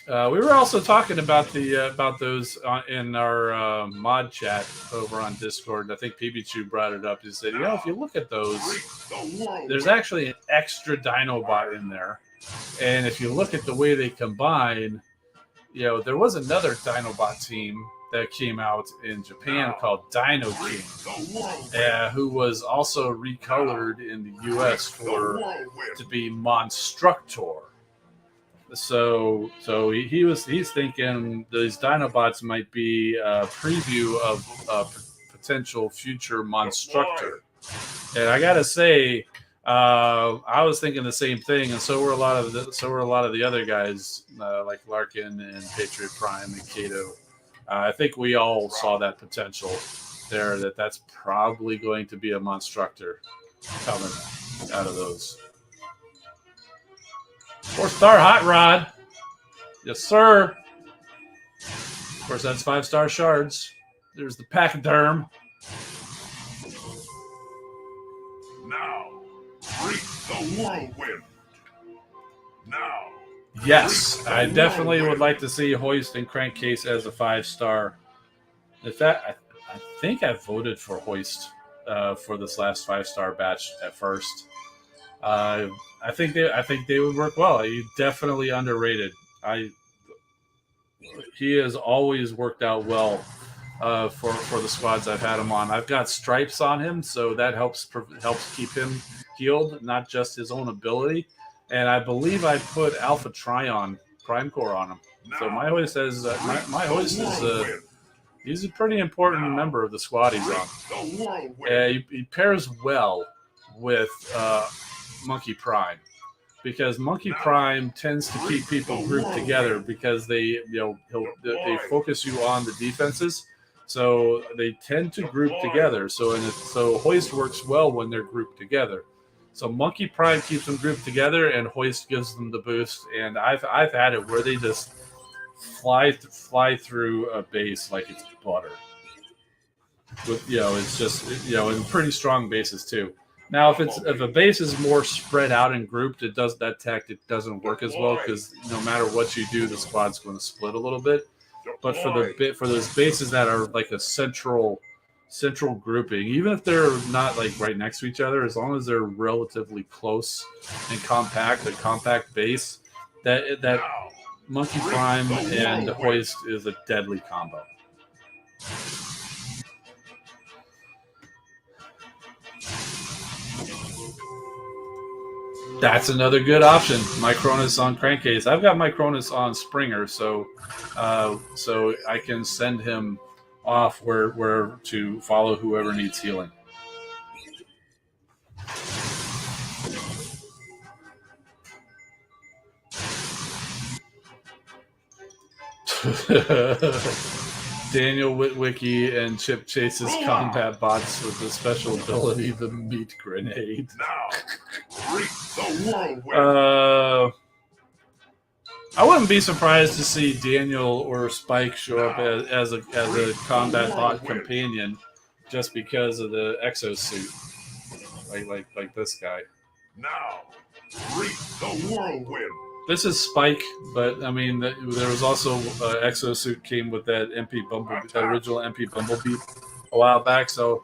A: We were also talking about those in our mod chat over on Discord. I think PBChu brought it up. He said, if you look at those, there's actually an extra Dinobot in there. And if you look at the way they combine, there was another Dinobot team that came out in Japan called Dino King, who was also recolored in the U.S. to be Monstructor. So he's thinking these Dinobots might be a preview of potential future Monstructor. And I gotta say, I was thinking the same thing, and so were a lot of the other guys like Larkin and Patriot Prime and Kato. I think we all saw that potential there. That's probably going to be a Monstructor coming out of those. 4-star Hot Rod, yes sir. Of course, that's 5-star shards. There's the Pachyderm.
B: Now, reap the whirlwind. Now.
A: Yes, I definitely would like to see Hoist and Crankcase as a 5-star. In fact, I think I voted for Hoist for this last 5-star batch at first. I think they would work well. He definitely underrated. He has always worked out well for the squads I've had him on. I've got stripes on him, so that helps keep him healed, not just his own ability. And I believe I put Alpha Trion Prime Core on him. So my Hoist says my Hoist is he's a pretty important member of the squad he's on. He pairs well with Monkey Prime, because Monkey Prime tends to keep people grouped together because they focus you on the defenses, so they tend to group together. So Hoist works well when they're grouped together. So Monkey Prime keeps them grouped together, and Hoist gives them the boost. And I've had it where they just fly through a base like it's butter. With it's just and pretty strong bases too. Now, if a base is more spread out and grouped, that tactic doesn't work as well, because no matter what you do, the squad's going to split a little bit. But for those bases that are like a central grouping, even if they're not like right next to each other, as long as they're relatively close and compact, a compact base, that Monkey Prime and Hoist is a deadly combo. That's another good option. Micronus on Crankcase. I've got Micronus on Springer, so I can send him off where to follow whoever needs healing. Daniel Witwicky and Chip chases combat bots with the special ability, the meat grenade. I wouldn't be surprised to see Daniel or Spike show up as a combat bot companion, just because of the exosuit, like this guy.
B: Now, reap the whirlwind.
A: This is Spike, but I mean, there was also exosuit came with that that original MP Bumblebee a while back. So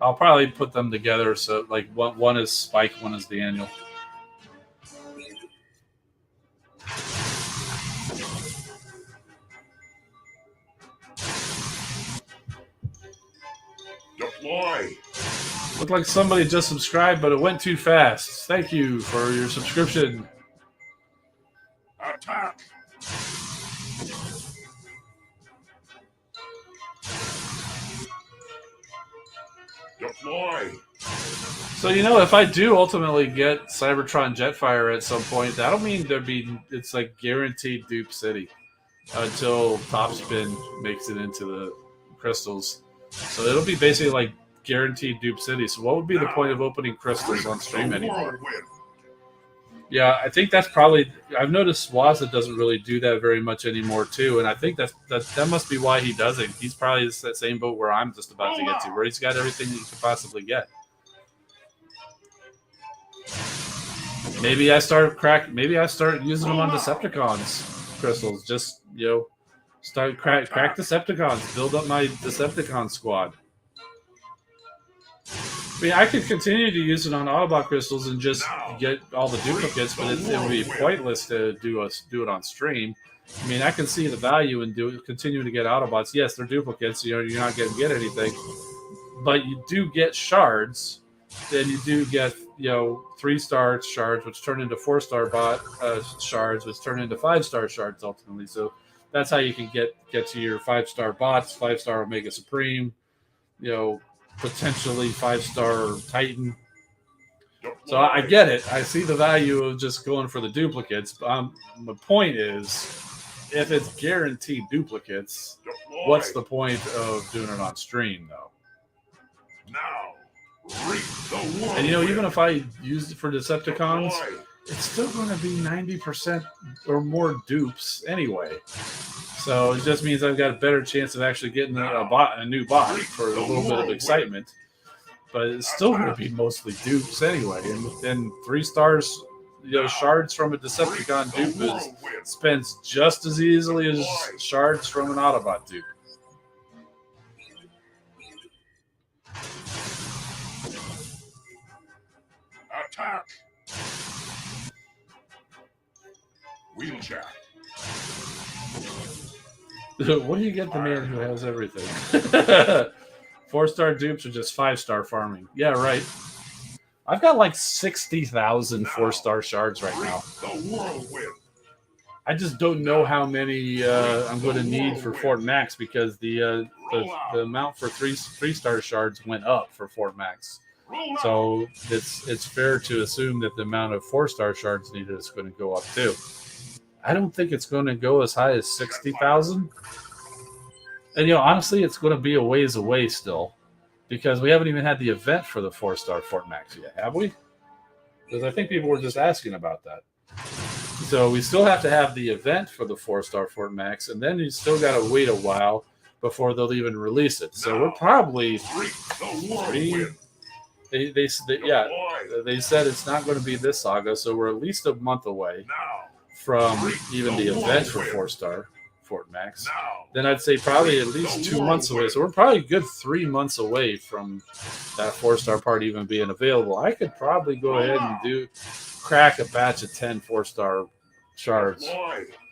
A: I'll probably put them together. So like one is Spike, one is Daniel.
B: Deploy.
A: Looked like somebody just subscribed, but it went too fast. Thank you for your subscription.
B: Attack. Deploy.
A: So if I do ultimately get Cybertron Jetfire at some point, that'll mean it's like guaranteed dupe city until Topspin makes it into the crystals. So it'll be basically like guaranteed dupe city. So what would be the point of opening crystals on stream anymore? Yeah, I think that's probably. I've noticed Swaza doesn't really do that very much anymore too, and I think that must be why he doesn't. He's probably that same boat where I'm just about to get to, where he's got everything he could possibly get. Maybe I start using them on Decepticons crystals. Just start crack Decepticons, build up my Decepticon squad. I mean, I could continue to use it on Autobot crystals and just get all the duplicates, but it would be pointless to do it on stream. I mean, I can see the value in continuing to get Autobots. Yes, they're duplicates. You're not going to get anything, but you do get shards. Then you do get 3-star shards, which turn into 4-star bot shards, which turn into 5-star shards ultimately. So that's how you can get to your 5-star bots, 5-star Omega Supreme. potentially 5-star Titan.
B: Deploy.
A: So I get it. I see the value of just going for the duplicates. But my point is, if it's guaranteed duplicates,
B: Deploy.
A: what's the point of doing it on stream, though?
B: Now, reap the whirlwind.
A: And even if I use it for Decepticons,
B: Deploy.
A: it's still going to be 90% or more dupes anyway. So it just means I've got a better chance of actually getting a new bot for a little bit of excitement. But it's still going to be mostly dupes anyway. And then 3 stars, shards from a Decepticon dupe spends just as easily as shards from an Autobot dupe.
B: Attack. Wheeljack.
A: What do you get the man who has everything? 4-star dupes are just 5-star farming. Yeah, right. I've got like 60,000 4-star shards right now.
B: The whirlwind.
A: I just don't know how many I'm going to need for Fort Max because the amount for 3-star shards went up for Fort Max. So it's fair to assume that the amount of 4-star shards needed is going to go up too. I don't think it's going to go as high as 60,000. And honestly, it's going to be a ways away still, because we haven't even had the event for the 4-star Fort Max yet, have we? Because I think people were just asking about that. So we still have to have the event for the 4-star Fort Max, and then you still got to wait a while before they'll even release it. So we're probably 3. They said it's not going to be this saga, so we're at least a month away from even the event for 4-star Fort Max. Then I'd say probably at least 2 months away. So we're probably a good 3 months away from that 4-star part even being available. I could probably go ahead and crack a batch of 10 4-star shards.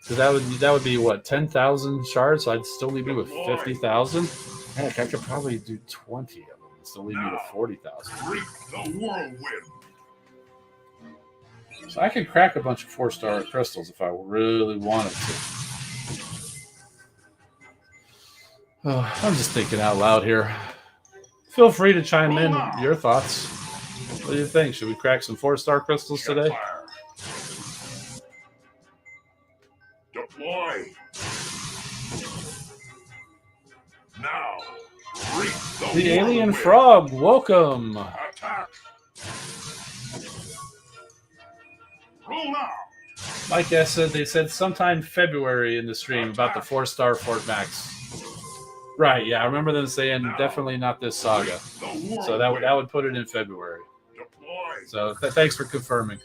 A: So that would be what, 10,000 shards? So I'd still leave me with 50,000. Heck, I could probably do 20 of them and still leave me with 40,000. So I could crack a bunch of 4-star crystals if I really wanted to. Oh, I'm just thinking out loud here. Feel free to chime in your thoughts. What do you think? Should we crack some 4-star crystals today?
B: Deploy. Now, reap
A: the alien frog, welcome.
B: Attack. Roll out.
A: Mike S. said they said sometime February in the stream about the 4-star Fort Max. Right, yeah, I remember them saying definitely not this saga. So that would put it in February. So thanks for confirming.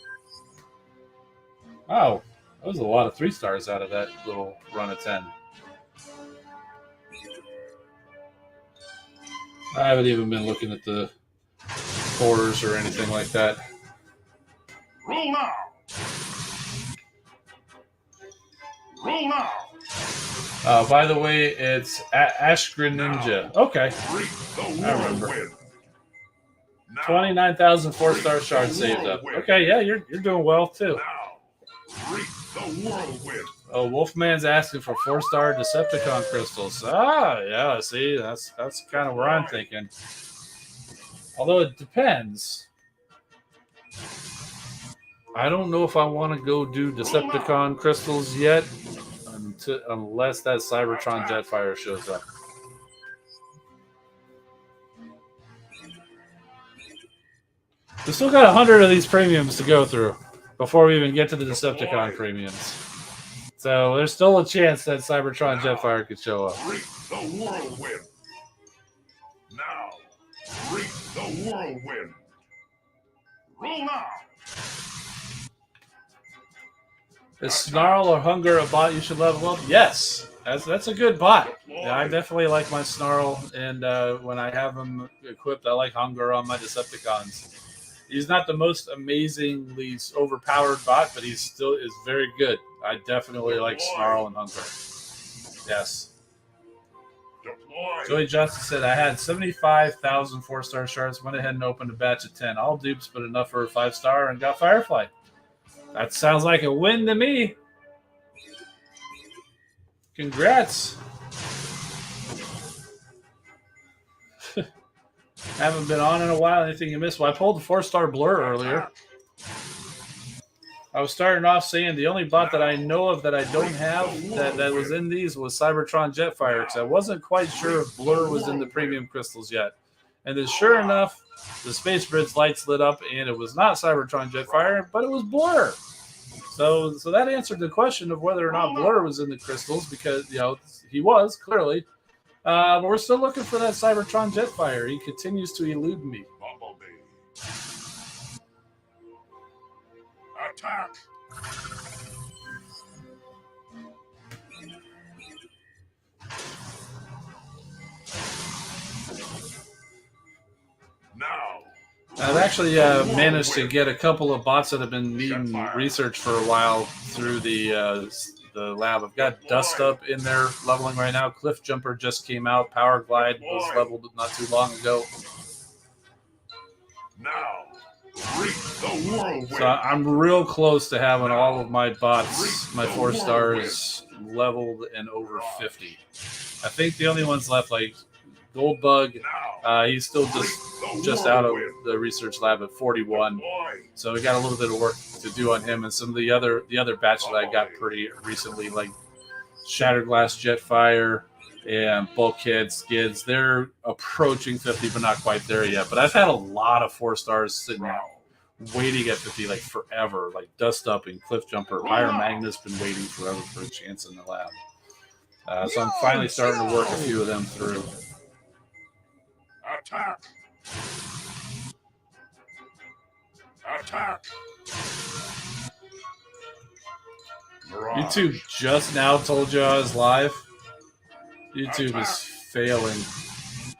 A: Wow, that was a lot of 3 stars out of that little run of 10. I haven't even been looking at the 4s or anything like that.
B: Roll now. Roll now.
A: By the way, it's Ashgren Ninja. Okay, I remember. 29,000 4-star shards saved up. Okay, yeah, you're doing well too. Oh, Wolfman's asking for 4-star Decepticon crystals. Ah, yeah, see, that's kind of where I'm thinking. Although it depends. I don't know if I want to go do Decepticon crystals yet, unless that Cybertron Jetfire shows up. We still got 100 of these premiums to go through before we even get to the Decepticon premiums. So there's still a chance that Cybertron Jetfire could show up.
B: Reap the whirlwind. Now, reap the whirlwind. Roll now.
A: Is Snarl or Hunger a bot you should level up? Yes, that's a good bot. Yeah, I definitely like my Snarl, and when I have him equipped, I like Hunger on my Decepticons. He's not the most amazingly overpowered bot, but he still is very good. I definitely like Snarl and Hunger. Yes. Joey Johnson said, I had 75,000 4-star shards, went ahead and opened a batch of 10. All dupes, but enough for a 5-star, and got Firefly. That sounds like a win to me. Congrats. Haven't been on in a while. Anything you missed? Well, I pulled the 4-star blur earlier. I was starting off saying the only bot that I know of that I don't have that was in these was Cybertron Jetfire, because I wasn't quite sure if blur was in the premium crystals yet. And then sure enough, the Space Bridge lights lit up, and it was not Cybertron Jetfire, but it was blur. So that answered the question of whether or not blur was in the crystals, because he was clearly. But we're still looking for that Cybertron Jetfire. He continues to elude me.
B: Attack! Now.
A: I've actually managed to get a couple of bots that have been needing research for a while through the lab. I've got Dust Up in there leveling right now. Cliff Jumper just came out. Power Glide was leveled not too long ago.
B: Now.
A: So I'm real close to having all of my bots, my 4 stars, leveled and over 50. I think the only ones left, like Goldbug, he's still just out of the research lab at 41. So we got a little bit of work to do on him, and some of the other batch that I got pretty recently, like Shattered Glass Jetfire and Bulkhead Skids. They're approaching 50, but not quite there yet. But I've had a lot of 4 stars sitting out, waiting at 50 like forever, like Dust Up and Cliff Jumper. Pyro Magnus been waiting forever for a chance in the lab. So I'm finally starting to work a few of them through.
B: Attack! Attack!
A: YouTube just now told you I was live. YouTube is failing.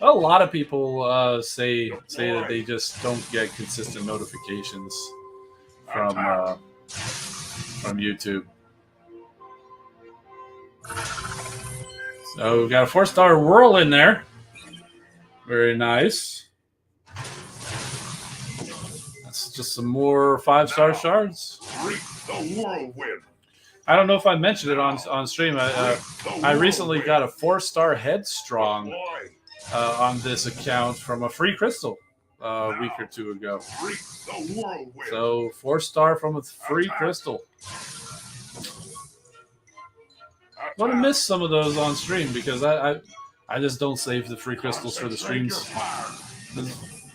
A: A lot of people say that they just don't get consistent notifications from YouTube. So we've got a 4-star whirl in there. Very nice. That's just some more 5-star shards. I don't know if I mentioned it on stream. I recently got a 4-star Headstrong on this account from a free crystal a week or two ago. So 4-star from a free crystal. I'm going to miss some of those on stream because I just don't save the free crystals for the streams.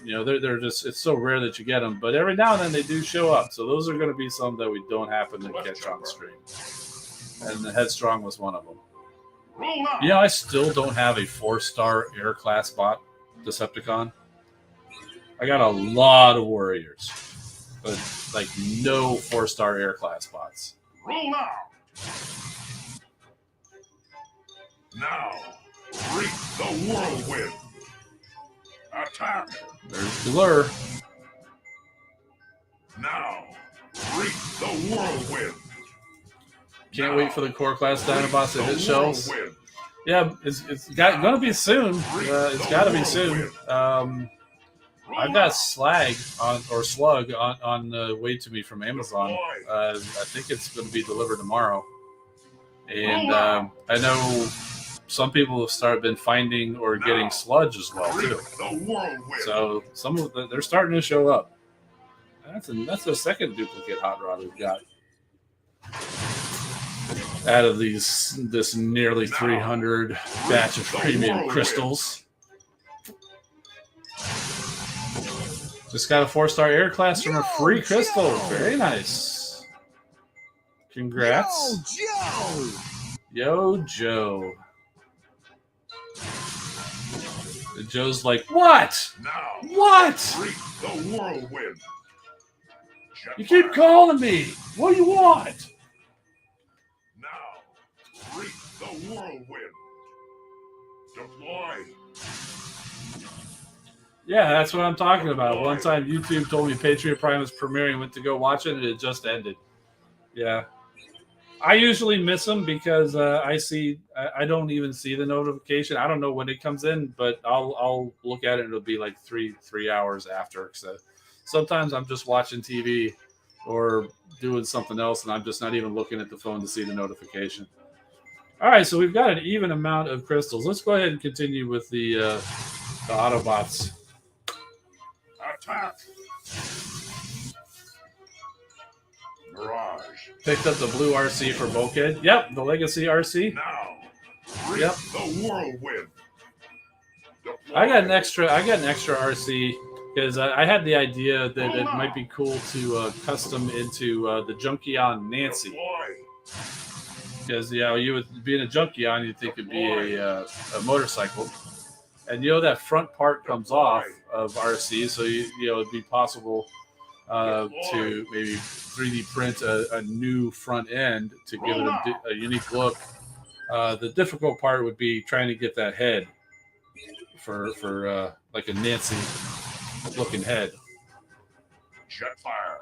A: They're just, it's so rare that you get them, but every now and then they do show up. So those are going to be some that we don't happen to catch on the stream. And the Headstrong was one of them. I still don't have a 4-star air class bot Decepticon. I got a lot of warriors, but like no 4-star air class bots.
B: Roll out. Now, reap the whirlwind. Attack.
A: There's Blur.
B: Now, reap the whirlwind.
A: Can't wait for the core class Dinobots to hit shells. Yeah, it's going to be soon. It's got to be soon. I've got Slug on the way to me from Amazon. I think it's going to be delivered tomorrow. And I know some people have been finding or getting Sludge as well too. So some of they're starting to show up. That's the second duplicate Hot Rod we've got out of this nearly 300 batch of premium crystals. Just got a 4-star air class from a free crystal. Very nice. Congrats. Yo, Joe. Joe's like, what? What? You keep calling me. What do you want?
B: Now, reap the whirlwind. Deploy.
A: Yeah, that's what I'm talking about. One time YouTube told me Patriot Prime was premiering, went to go watch it, and it just ended. Yeah. I usually miss them because I don't even see the notification. I don't know when it comes in, but I'll look at it and it'll be like three hours after. So sometimes I'm just watching TV or doing something else, and I'm just not even looking at the phone to see the notification. All right, so we've got an even amount of crystals. Let's go ahead and continue with the Autobots.
B: Attack! Mirage.
A: Picked up the blue RC for Bulkhead. Yep, the Legacy RC.
B: Now, reap
A: Yep.
B: the whirlwind. Deploy.
A: I got an extra RC because I had the idea that it might be cool to custom into the Junkion Nancy.
B: Deploy.
A: Because you would being a Junkion, you'd think it'd be a motorcycle, and that front part comes off of RC, so it'd be possible to maybe 3D print a new front end to give it a unique look. The difficult part would be trying to get that head for like a Nancy looking head.
B: Jetfire.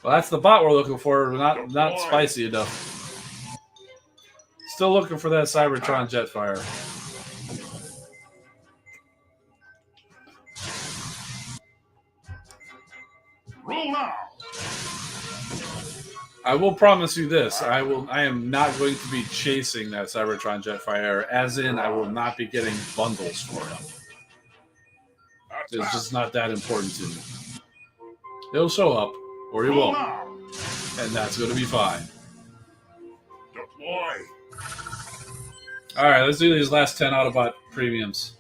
A: Well, that's the bot we're looking for. Not spicy enough. Still looking for that Cybertron Jetfire.
B: Roll out.
A: I will promise you this: I am not going to be chasing that Cybertron Jetfire. As in, I will not be getting bundles for it. It's just not that important to me. He'll show up, or he won't, and that's going to be fine.
B: Deploy.
A: All right, let's do these last 10 Autobot premiums.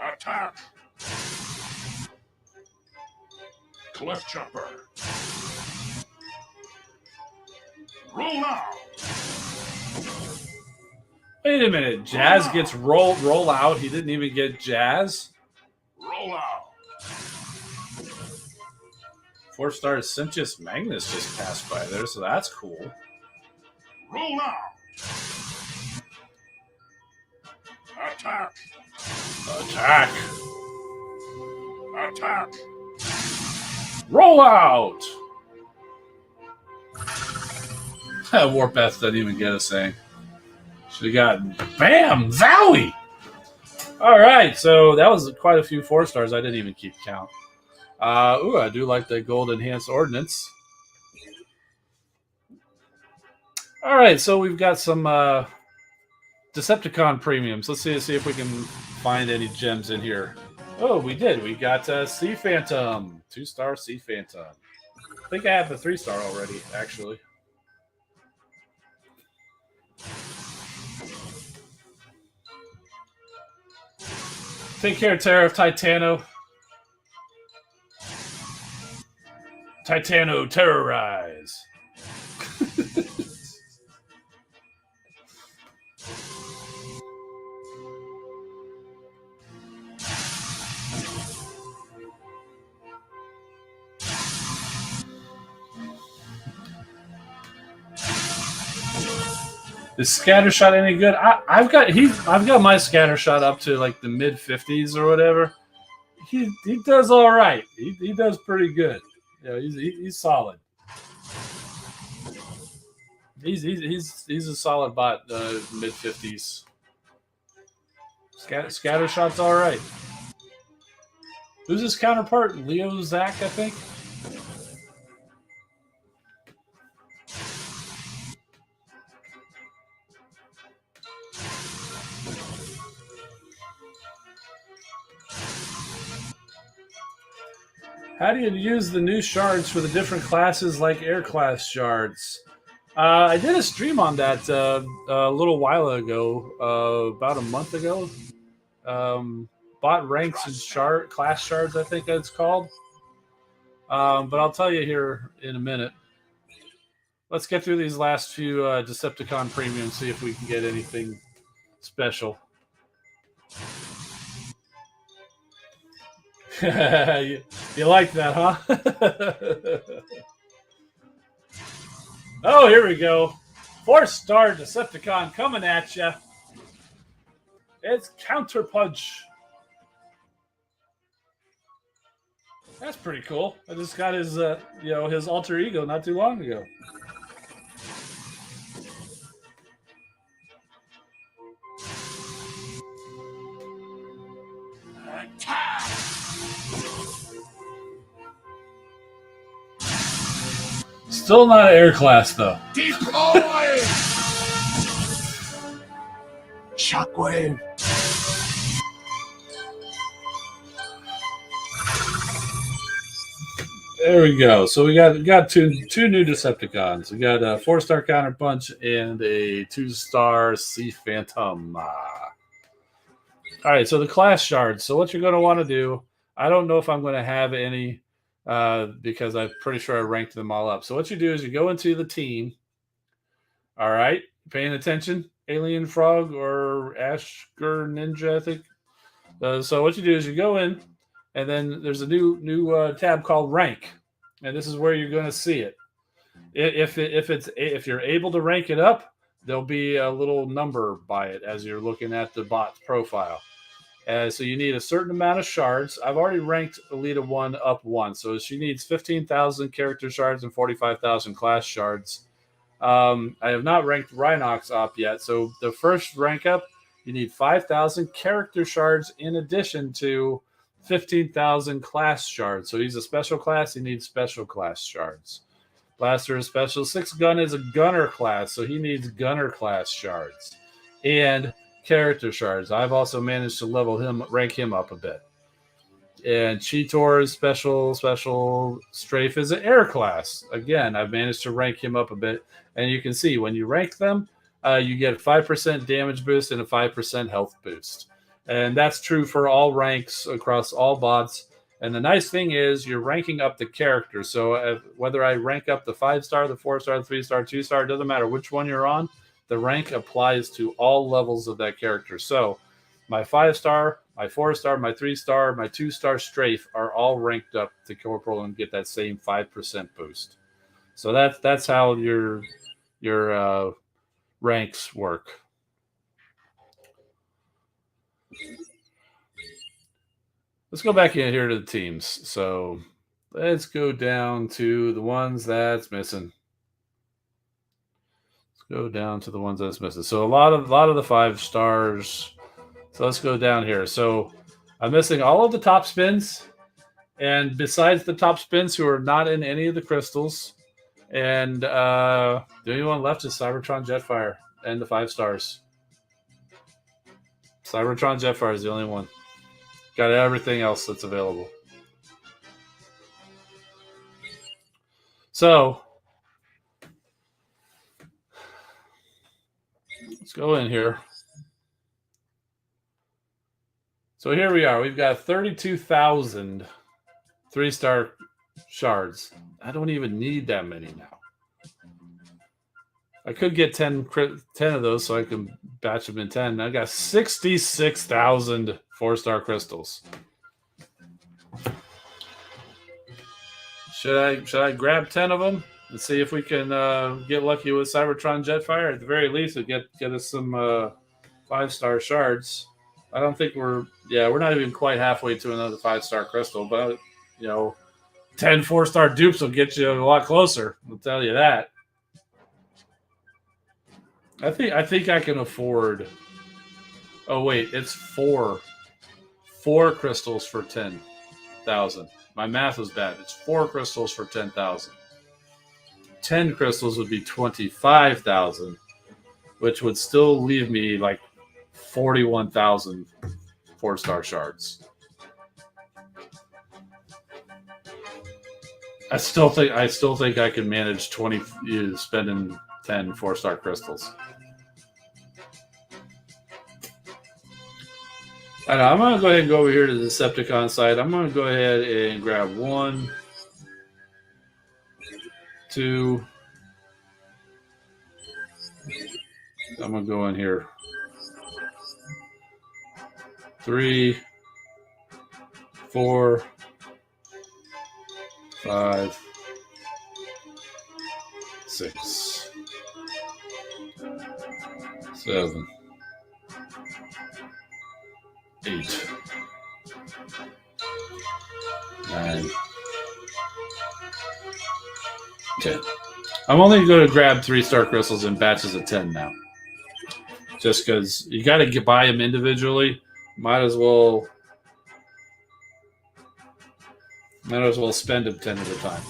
B: Attack. Cliff Jumper. Roll out.
A: Wait a minute, Jazz gets roll out. He didn't even get Jazz.
B: Roll out.
A: 4-star Simchus Magnus just passed by there, so that's cool.
B: Roll out. Attack.
A: Attack.
B: Attack.
A: Roll out. Warpath doesn't even get a saying. Should have gotten bam, zowie. All right, so that was quite a few 4-stars. I didn't even keep count. I do like the gold enhanced ordnance. All right, so we've got some Decepticon premiums. Let's see if we can find any gems in here. Oh, we did. We got Sea Phantom, 2-star Sea Phantom. I think I have the 3-star already, actually. Take care, Tariff Titano. Titano terrorize. Is Scattershot any good? I've got my Scattershot up to like the mid 50s or whatever. He does all right. He does pretty good. He's solid. He's a solid bot, mid 50s. Scattershot's all right. Who's his counterpart? Leo Zach, I think. How do you use the new shards for the different classes like air class shards? I did a stream on that a little while ago, about a month ago. Bot ranks and class shards, I think it's called. But I'll tell you here in a minute. Let's get through these last few Decepticon premiums, see if we can get anything special. You like that, huh? Oh, here we go. 4-star Decepticon coming at you. It's Counterpunch. That's pretty cool. I just got his, his alter ego not too long ago. Still not air class, though.
B: Deploy! Shockwave.
A: There we go. So we got two new Decepticons. We got a 4-star Counterpunch and a 2-star Sea Phantom. All right, so the class shards. So what you're going to want to do, I don't know if I'm going to have any because I'm pretty sure I ranked them all up. So what you do is you go into the team. All right, paying attention, Alien Frog or Ashgur Ninja, I think. So what you do is you go in, and then there's a new tab called Rank, and this is where you're going to see it. If you're able to rank it up, there'll be a little number by it as you're looking at the bot's profile. So you need a certain amount of shards. I've already ranked Alita 1 up 1, so she needs 15,000 character shards and 45,000 class shards. I have not ranked Rhinox up yet, so the first rank up, you need 5,000 character shards in addition to 15,000 class shards. So he's a special class, he needs special class shards. Blaster is special. 6 Gun is a gunner class, so he needs gunner class shards. And character shards. I've also managed to rank him up a bit. And Cheetor's special strafe is an air class. Again, I've managed to rank him up a bit. And you can see when you rank them, you get a 5% damage boost and a 5% health boost. And that's true for all ranks across all bots. And the nice thing is you're ranking up the character. So whether I rank up the 5-star, the 4-star, the 3-star, 2-star, doesn't matter which one you're on, the rank applies to all levels of that character. So my 5-star, my 4-star, my 3-star, my 2-star strafe are all ranked up to Corporal and get that same 5% boost. So that's how your ranks work. Let's go back in here to the teams. So let's go down to the ones that's missing. Let's go down to the ones that's missing. So a lot of the 5-stars. So let's go down here. So I'm missing all of the top spins, and besides the top spins who are not in any of the crystals, and the only one left is Cybertron Jetfire and the 5-stars. Cybertron Jetfire is the only one. Got everything else that's available. So let's go in here. So here we are. We've got 32,000 3-star shards. I don't even need that many now. I could get 10 of those so I can batch them in 10. I got 66,000 4-star crystals. Should I grab 10 of them and see if we can get lucky with Cybertron Jetfire? At the very least, it'll get us some 5-star shards. I don't think we're not even quite halfway to another 5-star crystal, but 10 4-star dupes will get you a lot closer. I'll tell you that. I think I can afford. Oh wait, it's four crystals for 10,000. My math was bad. It's 4 crystals for 10,000. 10 crystals would be 25,000, which would still leave me like 41,000 4-star shards. I still think I can manage spending 10 4-star crystals. And I'm going to go ahead and go over here to the Decepticon side. I'm going to go ahead and grab 1, 2. I'm going to go in here. 3, 4, 5, 6, 7, 8, 9, 10. I'm only going to grab 3-star crystals in batches of 10 now. Just because you got to buy them individually. Might as well spend them 10 at a time.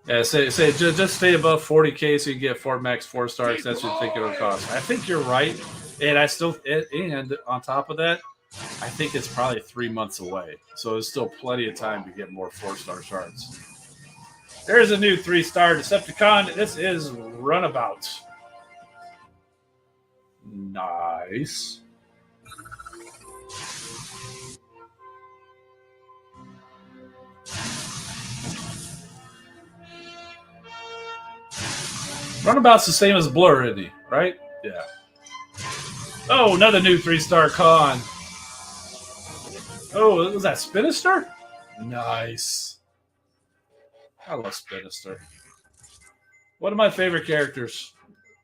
A: Yeah, say just stay above 40K so you get Fort Max 4-star extension. Think it'll cost. I think you're right, and and on top of that, I think it's probably 3 months away. So there's still plenty of time to get more 4-star shards. There's a new 3-star Decepticon. This is Runabout. Nice. Runabout's the same as Blur, isn't he? Right? Yeah. Oh, another new 3-star con. Oh, was that Spinister? Nice. I love Spinister. One of my favorite characters.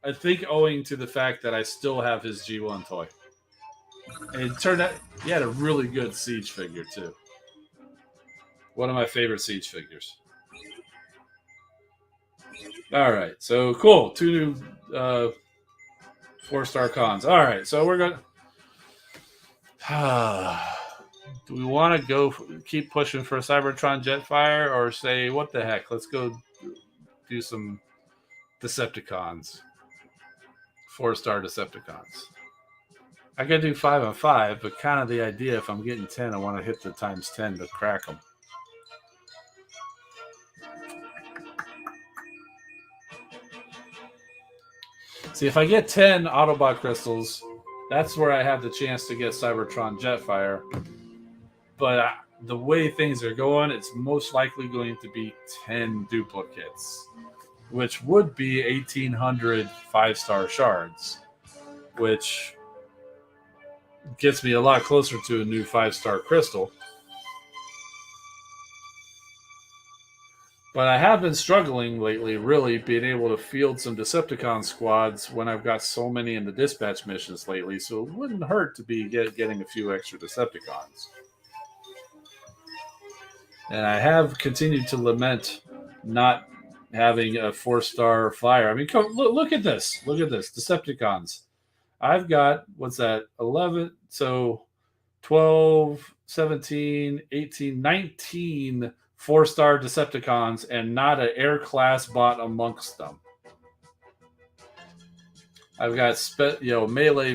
A: I think owing to the fact that I still have his G1 toy. And it turned out he had a really good Siege figure, too. One of my favorite Siege figures. All right, so cool. 2 new 4-star cons. All right, so we're going to... Do we want to go keep pushing for a Cybertron Jetfire or say, what the heck? Let's go do some Decepticons. 4-star Decepticons. I could do 5 on 5, but kind of the idea, if I'm getting 10, I want to hit the times 10 to crack them. See, if I get 10 Autobot crystals, that's where I have the chance to get Cybertron Jetfire. But the way things are going, it's most likely going to be 10 duplicates, which would be 1,800 5-star shards, which gets me a lot closer to a new 5-star crystal. But I have been struggling lately, really, being able to field some Decepticon squads when I've got so many in the dispatch missions lately, so it wouldn't hurt to be getting a few extra Decepticons. And I have continued to lament not having a 4-star flyer. I mean, look at this. Look at this. Decepticons. I've got, what's that, 11, so 12, 17, 18, 19 4-star Decepticons and not an air class bot amongst them. I've got melee,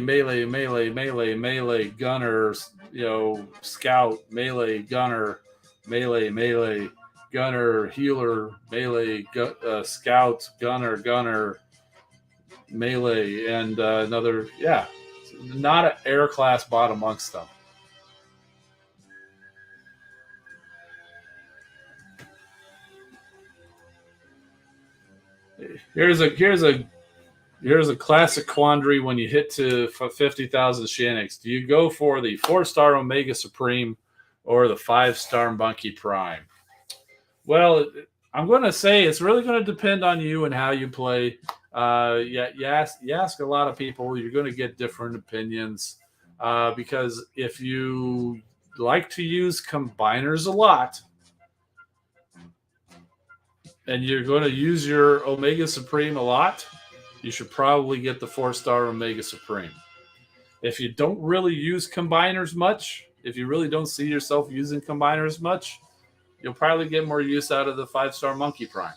A: gunner, scout, melee, gunner, melee, gunner, healer, melee, scout, gunner, melee, and another, not an air class bot amongst them. Here's a classic quandary when you hit to 50,000 Shanix. Do you go for the 4-star Omega Supreme or the 5-star Monkey Prime? Well, I'm going to say it's really going to depend on you and how you play. You ask a lot of people, you're going to get different opinions. Because if you like to use combiners a lot, and you're going to use your Omega Supreme a lot, you should probably get the 4-star Omega Supreme. If you don't really use combiners much, if you really don't see yourself using combiners much, you'll probably get more use out of the 5-star Monkey Prime.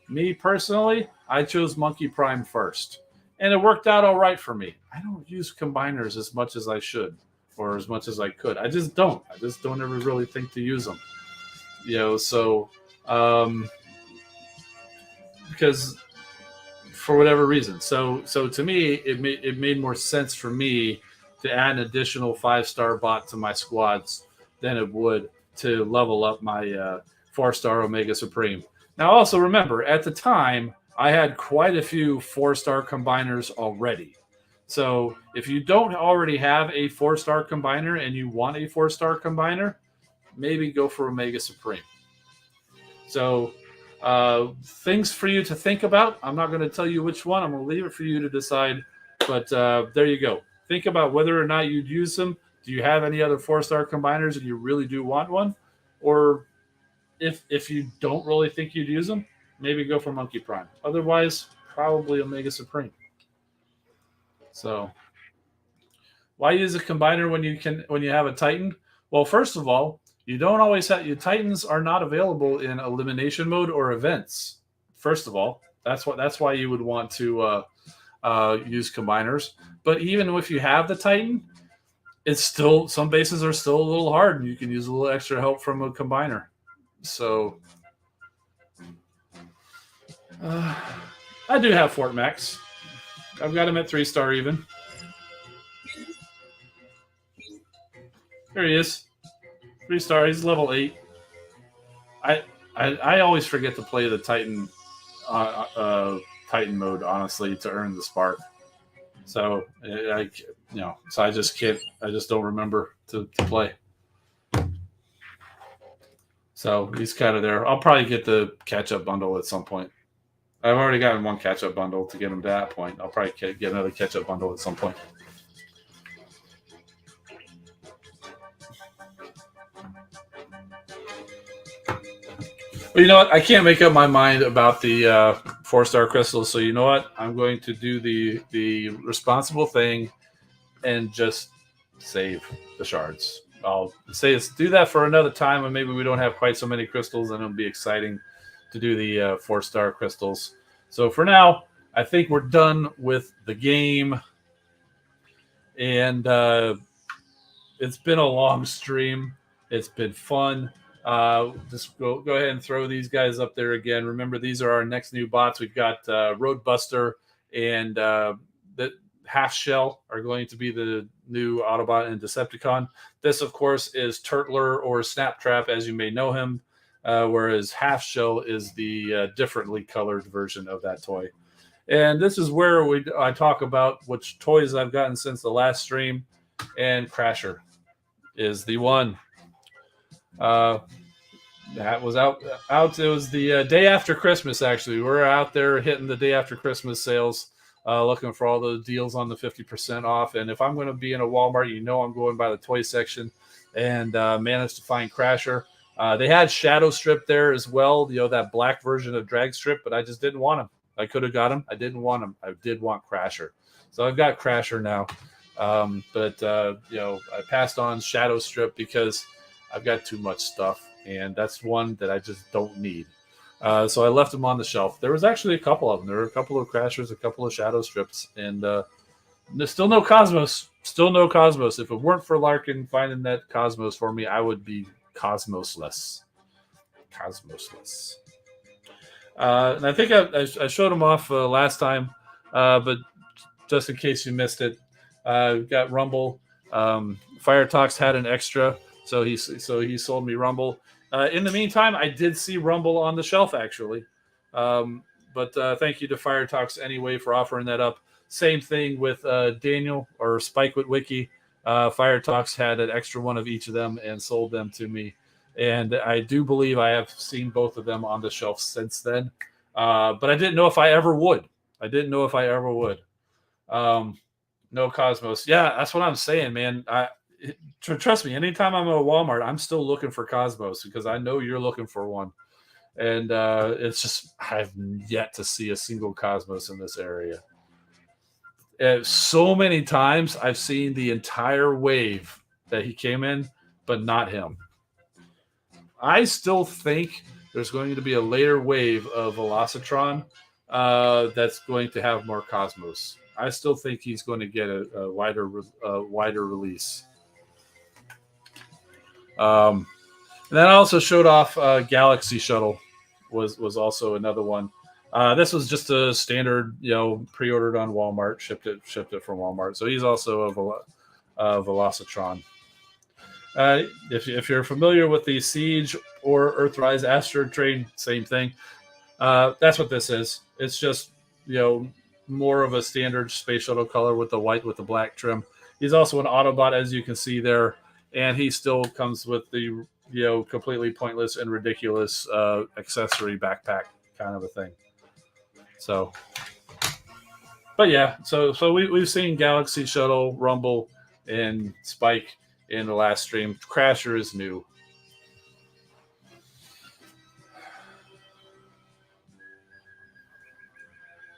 A: Me, personally, I chose Monkey Prime first. And it worked out all right for me. I don't use combiners as much as I should, or as much as I could. I just don't. I just don't ever really think to use them. Because for whatever reason. So to me, it made more sense for me to add an additional 5-star bot to my squads than it would to level up my 4-star Omega Supreme. Now, also remember, at the time, I had quite a few 4-star combiners already. So if you don't already have a 4-star combiner and you want a 4-star combiner, maybe go for Omega Supreme. So things for you to think about. I'm not going to tell you which one. I'm going to leave it for you to decide. But there you go. Think about whether or not you'd use them. Do you have any other 4-star combiners and you really do want one? Or if you don't really think you'd use them, maybe go for Monkey Prime. Otherwise, probably Omega Supreme. So why use a combiner when you have a Titan? Well, first of all, You don't always have your Titans are not available in elimination mode or events. First of all, that's why you would want to use combiners. But even if you have the Titan, it's still some bases are still a little hard, and you can use a little extra help from a combiner. So I do have Fort Max. I've got him at 3-star even. There he is, 3-star. He's level 8. I always forget to play the Titan Titan mode, honestly, to earn the spark. So so I just can't. I just don't remember to play. So he's kind of there. I'll probably get the catch-up bundle at some point. I've already gotten one catch-up bundle to get him to that point. I'll probably get another catch-up bundle at some point. But you know what? I can't make up my mind about the 4-star crystals. So you know what? I'm going to do the responsible thing and just save the shards. I'll say do that for another time, and maybe we don't have quite so many crystals, and it'll be exciting to do the 4-star crystals. So for now, I think we're done with the game, and it's been a long stream. It's been fun. Just go ahead and throw these guys up there again. Remember, these are our next new bots. We've got Roadbuster and the Half Shell are going to be the new Autobot and Decepticon. This, of course, is Turtler or Snaptrap, as you may know him, whereas Half Shell is the differently colored version of that toy. And this is where I talk about which toys I've gotten since the last stream, and Crasher is the one. That was out. It was the day after Christmas, actually. We're out there hitting the day after Christmas sales, looking for all those deals on the 50% off. And if I'm going to be in a Walmart, I'm going by the toy section, and managed to find Crasher. They had Shadow Strip there as well, that black version of Drag Strip, but I just didn't want him. I could have got him. I didn't want him. I did want Crasher. So I've got Crasher now. But I passed on Shadow Strip because I've got too much stuff, and that's one that I just don't need. So I left them on the shelf. There was actually a couple of them. There were a couple of Crashers, a couple of Shadow Strips, and there's still no Cosmos. Still no Cosmos. If it weren't for Larkin finding that Cosmos for me, I would be Cosmosless. Cosmosless. And I think I showed them off last time, but just in case you missed it, we've got Rumble. Fire Talks had an extra, so he sold me Rumble. In the meantime, I did see Rumble on the shelf, actually. But thank you to Fire Talks anyway for offering that up. Same thing with Daniel or Spike with Wiki. Fire Talks had an extra one of each of them and sold them to me. And I do believe I have seen both of them on the shelf since then. But I didn't know if I ever would. No Cosmos. Yeah, that's what I'm saying, man. Trust me, anytime I'm at a Walmart, I'm still looking for Cosmos because I know you're looking for one. And it's just, I've yet to see a single Cosmos in this area. So many times I've seen the entire wave that he came in, but not him. I still think there's going to be a later wave of Velocitron that's going to have more Cosmos. I still think he's going to get a wider release. And then I also showed off Galaxy Shuttle was also another one. This was just a standard, pre-ordered on Walmart, shipped it from Walmart. So he's also a Velocitron. If you're familiar with the Siege or Earthrise Asteroid Train, same thing. That's what this is. It's just more of a standard space shuttle color with the white with the black trim. He's also an Autobot, as you can see there, and he still comes with the completely pointless and ridiculous accessory backpack kind of a thing. So, but yeah, so we've seen Galaxy Shuttle, Rumble, and Spike in the last stream. Crasher is new.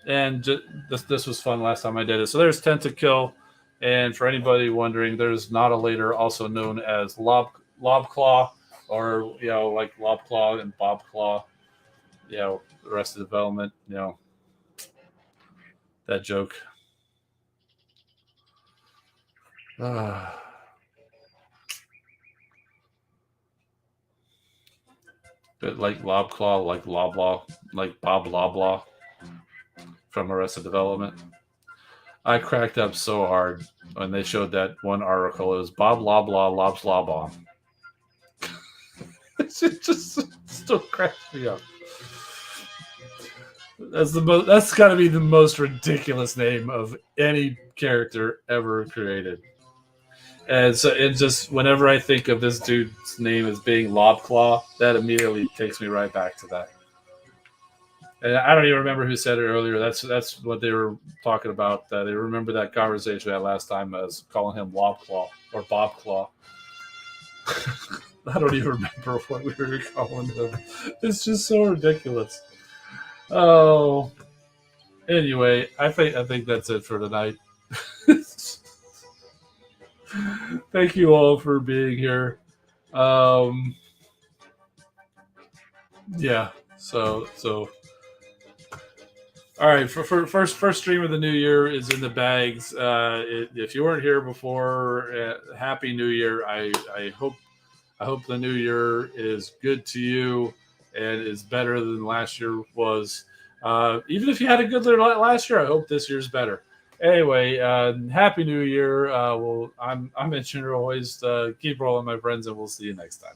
A: And this was fun last time I did it. So there's Tentakill, and for anybody wondering, there's Nautilator, also known as Lobclaw or like Lobclaw and Bobclaw. Arrested Development. That joke. But like Lobclaw, like Loblaw, like Bob Loblaw from Arrested Development. I cracked up so hard when they showed that one article. It was Bob Loblaw, Lobs Loblaw. It just still cracks me up. That's got to be the most ridiculous name of any character ever created. And so it just whenever I think of this dude's name as being Lobclaw, that immediately takes me right back to that. And I don't even remember who said it earlier. That's what they were talking about. They remember that conversation we had last time as calling him Lobclaw or Bobclaw. I don't even remember what we were calling him. It's just so ridiculous. Oh, anyway, I think that's it for tonight. Thank you all for being here. Yeah. So all right. For first stream of the new year is in the bags. If you weren't here before, Happy New Year. I hope the new year is good to you and is better than last year was. Even if you had a good year last year, I hope this year's better. Anyway, Happy New Year. I'm Engineer Hoist. Keep rolling, my friends, and we'll see you next time.